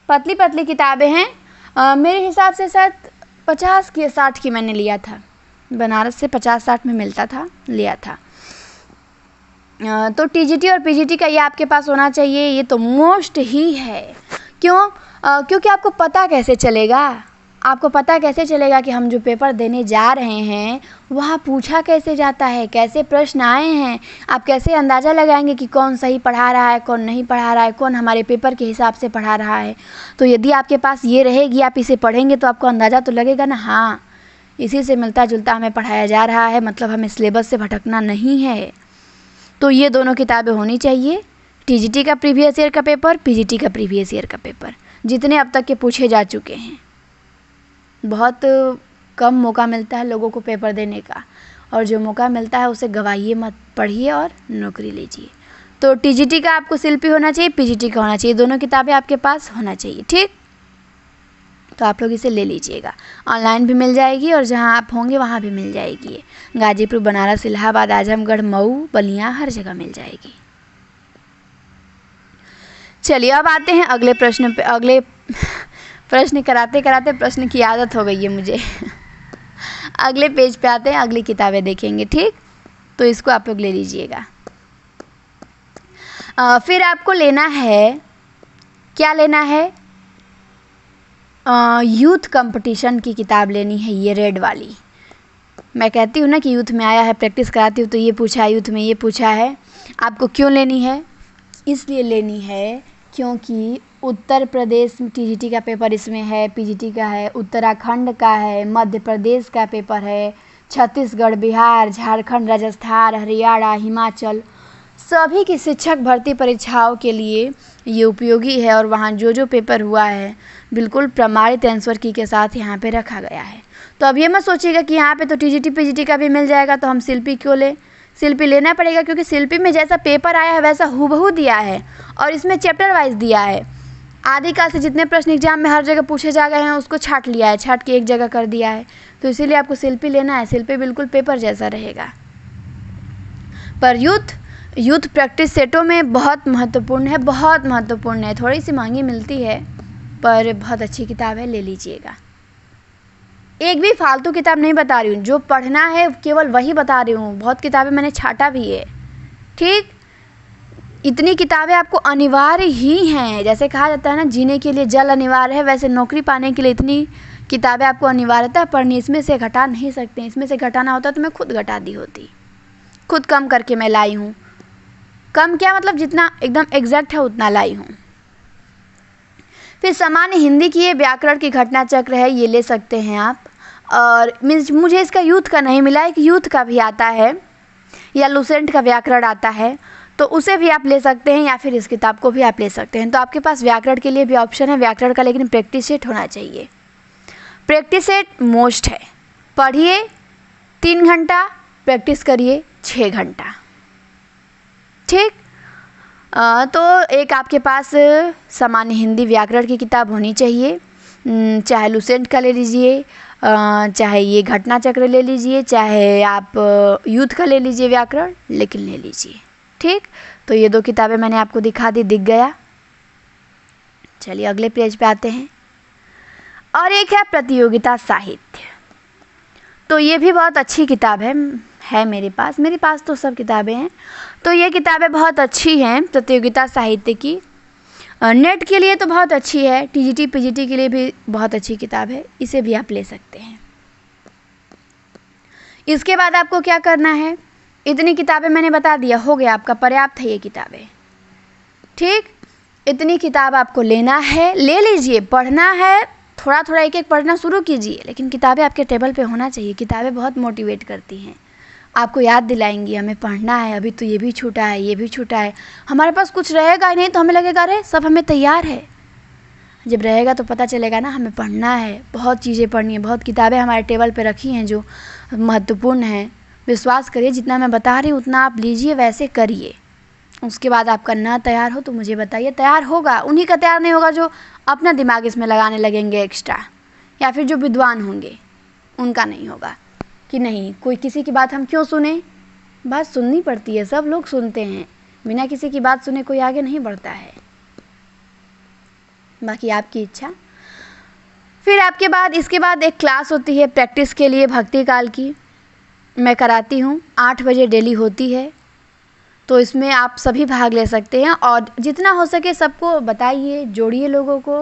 पतली पतली किताबें हैं, मेरे हिसाब से शायद 50 की 60 की मैंने लिया था, बनारस से 50-60 में मिलता था, लिया था। तो टीजीटी और पीजीटी का ये आपके पास होना चाहिए, ये तो मोस्ट ही है। क्यों? क्योंकि आपको पता कैसे चलेगा, आपको पता कैसे चलेगा कि हम जो पेपर देने जा रहे हैं वहाँ पूछा कैसे जाता है, कैसे प्रश्न आए हैं। आप कैसे अंदाज़ा लगाएंगे कि कौन सही पढ़ा रहा है, कौन नहीं पढ़ा रहा है, कौन हमारे पेपर के हिसाब से पढ़ा रहा है। तो यदि आपके पास ये रहेगी, आप इसे पढ़ेंगे तो आपको अंदाज़ा तो लगेगा ना, हाँ इसी से मिलता जुलता हमें पढ़ाया जा रहा है, मतलब हमें सिलेबस से भटकना नहीं है। तो ये दोनों किताबें होनी चाहिए, टीजीटी का प्रीवियस ईयर का पेपर, पीजीटी का प्रीवियस ईयर का पेपर, जितने अब तक के पूछे जा चुके हैं। बहुत कम मौका मिलता है लोगों को पेपर देने का, और जो मौका मिलता है उसे गवाइए मत, पढ़िए और नौकरी लीजिए। तो टीजीटी का आपको शिल्पी होना चाहिए, पीजीटी का होना चाहिए, दोनों किताबें आपके पास होना चाहिए। ठीक, तो आप लोग इसे ले लीजिएगा, ऑनलाइन भी मिल जाएगी और जहां आप होंगे वहां भी मिल जाएगी। गाजीपुर, बनारस, इलाहाबाद, आजमगढ़, मऊ, बलिया, हर जगह मिल जाएगी। चलिए अब आते हैं अगले प्रश्न पे। अगले प्रश्न कराते कराते प्रश्न की आदत हो गई है मुझे। अगले पेज पे आते हैं, अगली किताबें देखेंगे। ठीक, तो इसको आप लोग ले लीजिएगा। फिर आपको लेना है, क्या लेना है, यूथ कंपटीशन की किताब लेनी है, ये रेड वाली। मैं कहती हूँ ना कि यूथ में आया है, प्रैक्टिस कराती हूँ तो ये पूछा है, यूथ में ये पूछा है। आपको क्यों लेनी है? इसलिए लेनी है क्योंकि उत्तर प्रदेश टीजीटी का पेपर इसमें है, पीजीटी का है, उत्तराखंड का है, मध्य प्रदेश का पेपर है, छत्तीसगढ़, बिहार, झारखंड, राजस्थान, हरियाणा, हिमाचल, सभी की शिक्षक भर्ती परीक्षाओं के लिए ये उपयोगी है। और वहाँ जो जो पेपर हुआ है बिल्कुल प्रमाणित आंसर की के साथ यहाँ पे रखा गया है। तो अब ये मत सोचिएगा कि यहाँ पे तो टीजीटी पीजीटी का भी मिल जाएगा तो हम शिल्पी क्यों लें। शिल्पी लेना पड़ेगा क्योंकि शिल्पी में जैसा पेपर आया है वैसा हूबहू दिया है, और इसमें चैप्टर वाइज दिया है। आदिकाल से जितने प्रश्न एग्जाम में हर जगह पूछे जा गए हैं उसको छाट लिया है, छाट के एक जगह कर दिया है। तो इसीलिए आपको शिल्पी लेना है। शिल्पी बिल्कुल पेपर जैसा रहेगा। पर यूथ प्रैक्टिस सेटों में बहुत महत्वपूर्ण है, बहुत महत्वपूर्ण है। थोड़ी सी महंगी मिलती है पर बहुत अच्छी किताब है, ले लीजिएगा। एक भी फालतू किताब नहीं बता रही हूँ, जो पढ़ना है केवल वही बता रही हूँ। बहुत किताबें मैंने छाटा भी है। ठीक, इतनी किताबें आपको अनिवार्य ही हैं। जैसे कहा जाता है ना, जीने के लिए जल अनिवार्य है, वैसे नौकरी पाने के लिए इतनी किताबें आपको अनिवार्यता पढ़नी। इसमें से घटा नहीं सकते। इसमें से घटाना होता तो मैं खुद घटा दी होती, खुद कम करके मैं लाई हूँ। कम क्या मतलब, जितना एकदम एग्जैक्ट है उतना लाई हूँ। फिर सामान्य हिंदी की ये व्याकरण की घटना चक्र है, ये ले सकते हैं आप। और मुझे इसका यूथ का नहीं मिला, एक यूथ का भी आता है या लुसेंट का व्याकरण आता है, तो उसे भी आप ले सकते हैं, या फिर इस किताब को भी आप ले सकते हैं। तो आपके पास व्याकरण के लिए भी ऑप्शन है व्याकरण का, लेकिन प्रैक्टिस सेट होना चाहिए। प्रैक्टिस एट मोस्ट है, पढ़िए 3 घंटा, प्रैक्टिस करिए 6 घंटा। ठीक। तो एक आपके पास सामान्य हिंदी व्याकरण की किताब होनी चाहिए, चाहे लुसेंट का ले लीजिए, चाहे ये घटना चक्र ले लीजिए, चाहे आप यूथ का ले लीजिए व्याकरण, लेकिन ले लीजिए। ठीक। तो ये 2 किताबें मैंने आपको दिखा दी, दिख गया। चलिए अगले पेज पे आते हैं। और एक है प्रतियोगिता साहित्य, तो ये भी बहुत अच्छी किताब है मेरे पास तो सब किताबें हैं। तो ये किताबें बहुत अच्छी हैं प्रतियोगिता साहित्य की। नेट के लिए तो बहुत अच्छी है, टीजीटी पीजीटी के लिए भी बहुत अच्छी किताब है, इसे भी आप ले सकते हैं। इसके बाद आपको क्या करना है, इतनी किताबें मैंने बता दिया, हो गया आपका, पर्याप्त है ये किताबें। ठीक। इतनी किताब आपको लेना है, ले लीजिए, पढ़ना है, थोड़ा थोड़ा एक एक पढ़ना शुरू कीजिए, लेकिन किताबें आपके टेबल पे होना चाहिए। किताबें बहुत मोटिवेट करती हैं, आपको याद दिलाएंगी हमें पढ़ना है, अभी तो ये भी छूटा है, ये भी छूटा है। हमारे पास कुछ रहेगा ही नहीं तो हमें लगेगा अरे सब हमें तैयार है। जब रहेगा तो पता चलेगा ना हमें पढ़ना है, बहुत चीज़ें पढ़नी है, बहुत किताबें हमारे टेबल पे रखी हैं जो महत्वपूर्ण हैं। विश्वास करिए, जितना मैं बता रही हूँ उतना आप लीजिए, वैसे करिए। उसके बाद आपका ना तैयार हो तो मुझे बताइए, तैयार होगा, उन्हीं का तैयार नहीं होगा जो अपना दिमाग इसमें लगाने लगेंगे एक्स्ट्रा, या फिर जो विद्वान होंगे उनका नहीं होगा कि नहीं कोई किसी की बात हम क्यों सुने। बात सुननी पड़ती है, सब लोग सुनते हैं, बिना किसी की बात सुने कोई आगे नहीं बढ़ता है। बाकी आपकी इच्छा। फिर आपके बाद इसके बाद एक क्लास होती है प्रैक्टिस के लिए भक्ति काल की, मैं कराती हूँ, 8 बजे डेली होती है। तो इसमें आप सभी भाग ले सकते हैं और जितना हो सके सबको बताइए, जोड़िए लोगों को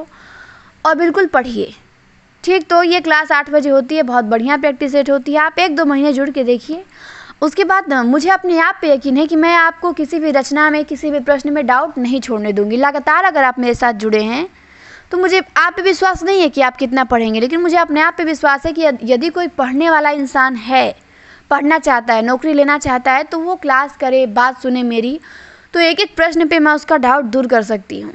और बिल्कुल पढ़िए। ठीक। तो ये क्लास 8 बजे होती है, बहुत बढ़िया प्रैक्टिस सेट होती है, आप 1-2 महीने जुड़ के देखिए। उसके बाद मुझे अपने आप पे यकीन है कि मैं आपको किसी भी रचना में, किसी भी प्रश्न में डाउट नहीं छोड़ने दूंगी। लगातार अगर आप मेरे साथ जुड़े हैं तो मुझे आप पे विश्वास नहीं है कि आप कितना पढ़ेंगे, लेकिन मुझे अपने आप पे विश्वास है कि यदि कोई पढ़ने वाला इंसान है, पढ़ना चाहता है, नौकरी लेना चाहता है, तो वो क्लास करे, बात सुने मेरी, तो एक एक प्रश्न पे मैं उसका डाउट दूर कर सकती हूँ,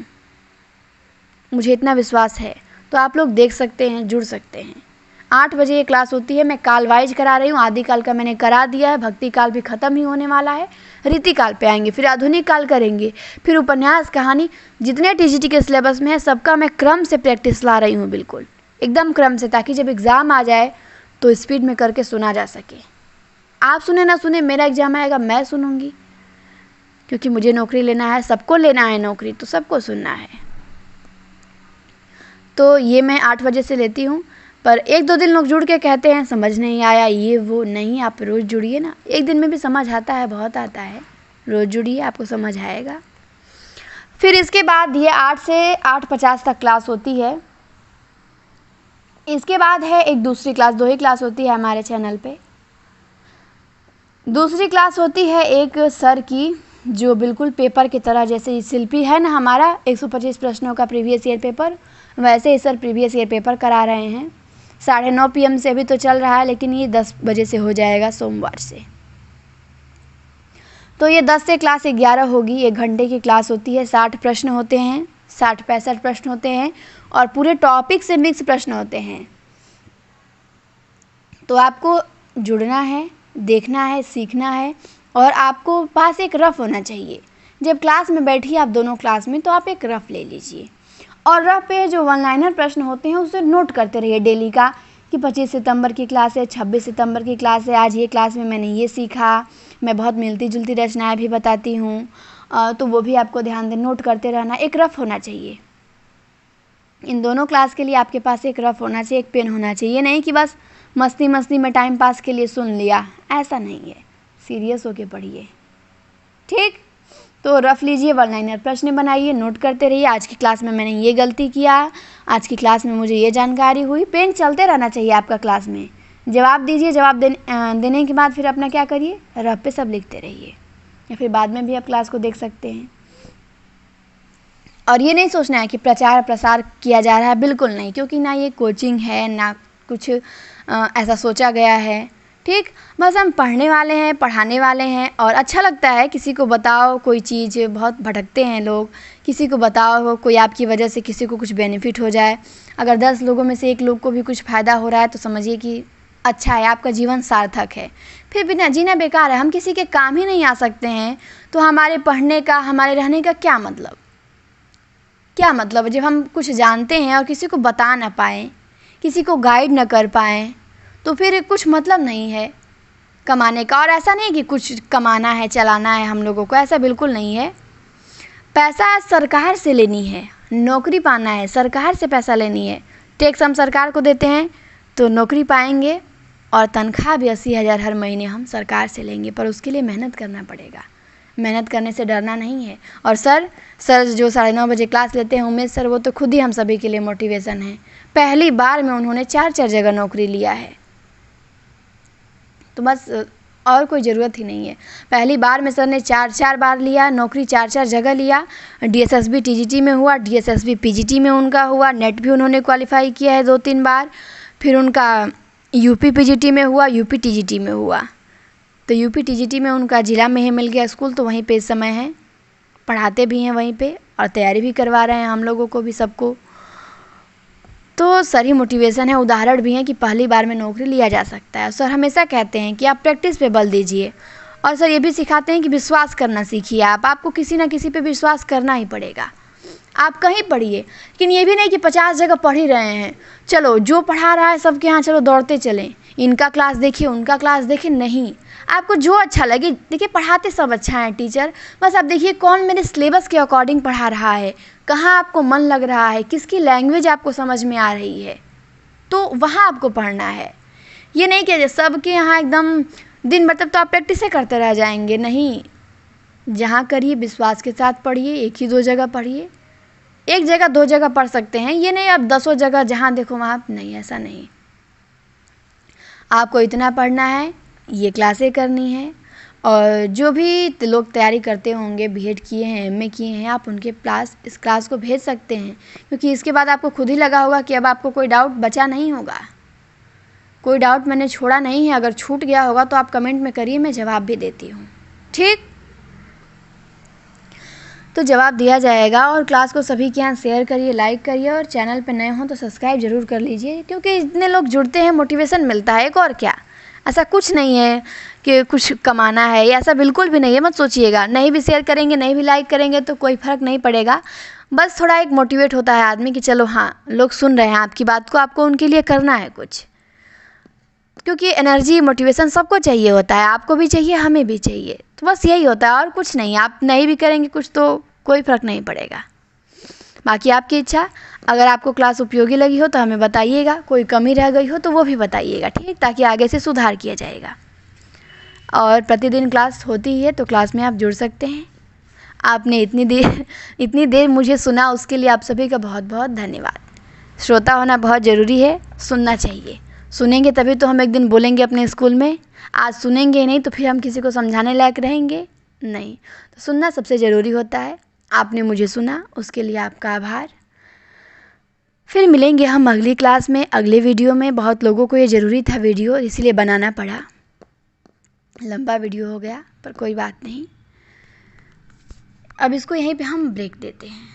मुझे इतना विश्वास है। तो आप लोग देख सकते हैं, जुड़ सकते हैं। 8 बजे ये क्लास होती है, मैं काल वाइज करा रही हूँ, आदि काल का मैंने करा दिया है, भक्ति काल भी ख़त्म ही होने वाला है, रीति काल पे आएंगे, फिर आधुनिक काल करेंगे, फिर उपन्यास कहानी, जितने टीजीटी के सिलेबस में है सबका मैं क्रम से प्रैक्टिस ला रही हूँ, बिल्कुल एकदम क्रम से, ताकि जब एग्ज़ाम आ जाए तो स्पीड में करके सुना जा सके। आप सुने ना सुने, मेरा एग्ज़ाम आएगा, मैं सुनूंगी, क्योंकि मुझे नौकरी लेना है, सबको लेना है नौकरी, तो सबको सुनना है। तो ये मैं 8 बजे से लेती हूँ, पर 1-2 दिन लोग जुड़ के कहते हैं समझ नहीं आया, ये वो नहीं, आप रोज़ जुड़िए ना, एक दिन में भी समझ आता है, बहुत आता है, रोज़ जुड़िए, आपको समझ आएगा। फिर इसके बाद ये 8 से 8:50 तक क्लास होती है। इसके बाद है एक दूसरी क्लास, 2 ही क्लास होती है हमारे चैनल पे। दूसरी क्लास होती है एक सर की, जो बिल्कुल पेपर की तरह, जैसे शिल्पी है ना हमारा 125 प्रश्नों का प्रीवियस ईयर पेपर, वैसे ही सर प्रीवियस ईयर पेपर करा रहे हैं। 9:30 PM से अभी तो चल रहा है, लेकिन ये 10 बजे से हो जाएगा सोमवार से। तो ये 10 से क्लास 11 होगी, 1 घंटे की क्लास होती है, 60 प्रश्न होते हैं, 60-65 प्रश्न होते हैं और पूरे टॉपिक से मिक्स प्रश्न होते हैं। तो आपको जुड़ना है, देखना है, सीखना है, और आपको पास एक रफ होना चाहिए। जब क्लास में बैठिए आप दोनों क्लास में, तो आप एक रफ ले लीजिए और रफ पे जो 1 लाइनर प्रश्न होते हैं उसे नोट करते रहिए डेली का, कि 25 सितंबर की क्लास है, 26 सितंबर की क्लास है, आज ये क्लास में मैंने ये सीखा। मैं बहुत मिलती जुलती रचनाएं भी बताती हूँ, तो वो भी आपको ध्यान दें, नोट करते रहना, एक रफ होना चाहिए। इन दोनों क्लास के लिए आपके पास एक रफ होना चाहिए, एक पेन होना चाहिए, नहीं कि बस मस्ती मस्ती में टाइम पास के लिए सुन लिया, ऐसा नहीं है, सीरियस होके पढ़िए। ठीक। तो रफ लीजिए, 1 लाइनर प्रश्न बनाइए, नोट करते रहिए, आज की क्लास में मैंने ये गलती किया, आज की क्लास में मुझे ये जानकारी हुई। पेन चलते रहना चाहिए आपका क्लास में, जवाब दीजिए, जवाब देने के बाद फिर अपना क्या करिए, रफ पे सब लिखते रहिए, या फिर बाद में भी आप क्लास को देख सकते हैं। और ये नहीं सोचना है कि प्रचार प्रसार किया जा रहा है, बिल्कुल नहीं, क्योंकि ना ये कोचिंग है, ना कुछ ऐसा सोचा गया है ठीक, बस हम पढ़ने वाले हैं, पढ़ाने वाले हैं और अच्छा लगता है किसी को बताओ कोई चीज़। बहुत भटकते हैं लोग, किसी को बताओ कोई आपकी वजह से किसी को कुछ बेनिफिट हो जाए। अगर 10 लोगों में से 1 लोग को भी कुछ फ़ायदा हो रहा है तो समझिए कि अच्छा है, आपका जीवन सार्थक है। फिर बिना जीना बेकार है, हम किसी के काम ही नहीं आ सकते हैं तो हमारे पढ़ने का, हमारे रहने का क्या मतलब? क्या मतलब जब हम कुछ जानते हैं और किसी को बता ना पाएँ, किसी को गाइड ना कर पाएँ, तो फिर कुछ मतलब नहीं है कमाने का। और ऐसा नहीं कि कुछ कमाना है, चलाना है हम लोगों को, ऐसा बिल्कुल नहीं है। पैसा सरकार से लेनी है, नौकरी पाना है, सरकार से पैसा लेनी है। टैक्स हम सरकार को देते हैं तो नौकरी पाएंगे और तनख्वाह भी 80,000 हर महीने हम सरकार से लेंगे, पर उसके लिए मेहनत करना पड़ेगा। मेहनत करने से डरना नहीं है। और सर जो 9:30 बजे क्लास लेते हैं उमेश सर, वो तो खुद ही हम सभी के लिए मोटिवेशन है। पहली बार में उन्होंने 4-4 जगह नौकरी लिया है, तो बस और कोई ज़रूरत ही नहीं है। पहली बार में सर ने 4-4 बार लिया नौकरी, 4-4 जगह लिया। DSSB TGT में हुआ, DSSB PGT में उनका हुआ, नेट भी उन्होंने क्वालिफाई किया है 2-3 बार। फिर उनका UP PGT में हुआ, UP TGT में हुआ। तो UP TGT में उनका जिला में ही मिल गया स्कूल, तो वहीं पे इस समय है, पढ़ाते भी हैं वहीं पे और तैयारी भी करवा रहे हैं हम लोगों को भी, सबको। तो सर ही मोटिवेशन है, उदाहरण भी हैं कि पहली बार में नौकरी लिया जा सकता है। सर हमेशा कहते हैं कि आप प्रैक्टिस पे बल दीजिए और सर ये भी सिखाते हैं कि विश्वास करना सीखिए। आपको किसी ना किसी पे विश्वास करना ही पड़ेगा। आप कहीं पढ़िए, लेकिन ये भी नहीं कि 50 जगह पढ़ ही रहे हैं, चलो जो पढ़ा रहा है सबके यहाँ चलो दौड़ते चलें, इनका क्लास देखिए उनका क्लास देखिए। नहीं, आपको जो अच्छा लगे, देखिए पढ़ाते सब अच्छा है टीचर, बस आप देखिए कौन मेरे सिलेबस के अकॉर्डिंग पढ़ा रहा है, कहाँ आपको मन लग रहा है, किसकी लैंग्वेज आपको समझ में आ रही है, तो वहाँ आपको पढ़ना है। ये नहीं कि सबके यहाँ एकदम दिन भर तक तो आप प्रैक्टिस करते रह जाएंगे। नहीं, जहाँ करिए विश्वास के साथ पढ़िए, 1 ही 2 जगह पढ़िए। 1 जगह 2 जगह पढ़ सकते हैं, ये नहीं आप 10 जगह जहाँ देखो वहाँ, नहीं, ऐसा नहीं। आपको इतना पढ़ना है, ये क्लासें करनी है। और जो भी लोग तैयारी करते होंगे, BEd किए हैं, MA किए हैं, आप उनके इस क्लास को भेज सकते हैं, क्योंकि इसके बाद आपको खुद ही लगा होगा कि अब आपको कोई डाउट बचा नहीं होगा, कोई डाउट मैंने छोड़ा नहीं है। अगर छूट गया होगा तो आप कमेंट में करिए, मैं जवाब भी देती हूँ, ठीक? तो जवाब दिया जाएगा। और क्लास को सभी के यहाँ शेयर करिए, लाइक करिए और चैनल पर नए हों तो सब्सक्राइब ज़रूर कर लीजिए, क्योंकि इतने लोग जुड़ते हैं मोटिवेशन मिलता है। एक और क्या, ऐसा कुछ नहीं है कि कुछ कमाना है, ऐसा बिल्कुल भी नहीं है, मत सोचिएगा। नहीं भी शेयर करेंगे, नहीं भी लाइक करेंगे तो कोई फ़र्क नहीं पड़ेगा। बस थोड़ा एक मोटिवेट होता है आदमी कि चलो हाँ, लोग सुन रहे हैं आपकी बात को, आपको उनके लिए करना है कुछ, क्योंकि एनर्जी मोटिवेशन सबको चाहिए होता है, आपको भी चाहिए, हमें भी चाहिए। तो बस यही होता है और कुछ नहीं। आप नहीं भी करेंगे कुछ तो कोई फ़र्क नहीं पड़ेगा, बाकी आपकी इच्छा। अगर आपको क्लास उपयोगी लगी हो तो हमें बताइएगा, कोई कमी रह गई हो तो वो भी बताइएगा, ठीक, ताकि आगे से सुधार किया जाएगा। और प्रतिदिन क्लास होती ही है तो क्लास में आप जुड़ सकते हैं। आपने इतनी देर मुझे सुना, उसके लिए आप सभी का बहुत बहुत धन्यवाद। श्रोता होना बहुत ज़रूरी है, सुनना चाहिए। सुनेंगे तभी तो हम एक दिन बोलेंगे अपने स्कूल में। आज सुनेंगे नहीं तो फिर हम किसी को समझाने लायक रहेंगे नहीं। तो सुनना सबसे ज़रूरी होता है। आपने मुझे सुना, उसके लिए आपका आभार। फिर मिलेंगे हम अगली क्लास में, अगले वीडियो में। बहुत लोगों को ये ज़रूरी था वीडियो, इसलिए बनाना पड़ा, लंबा वीडियो हो गया, पर कोई बात नहीं। अब इसको यहीं पे हम ब्रेक देते हैं।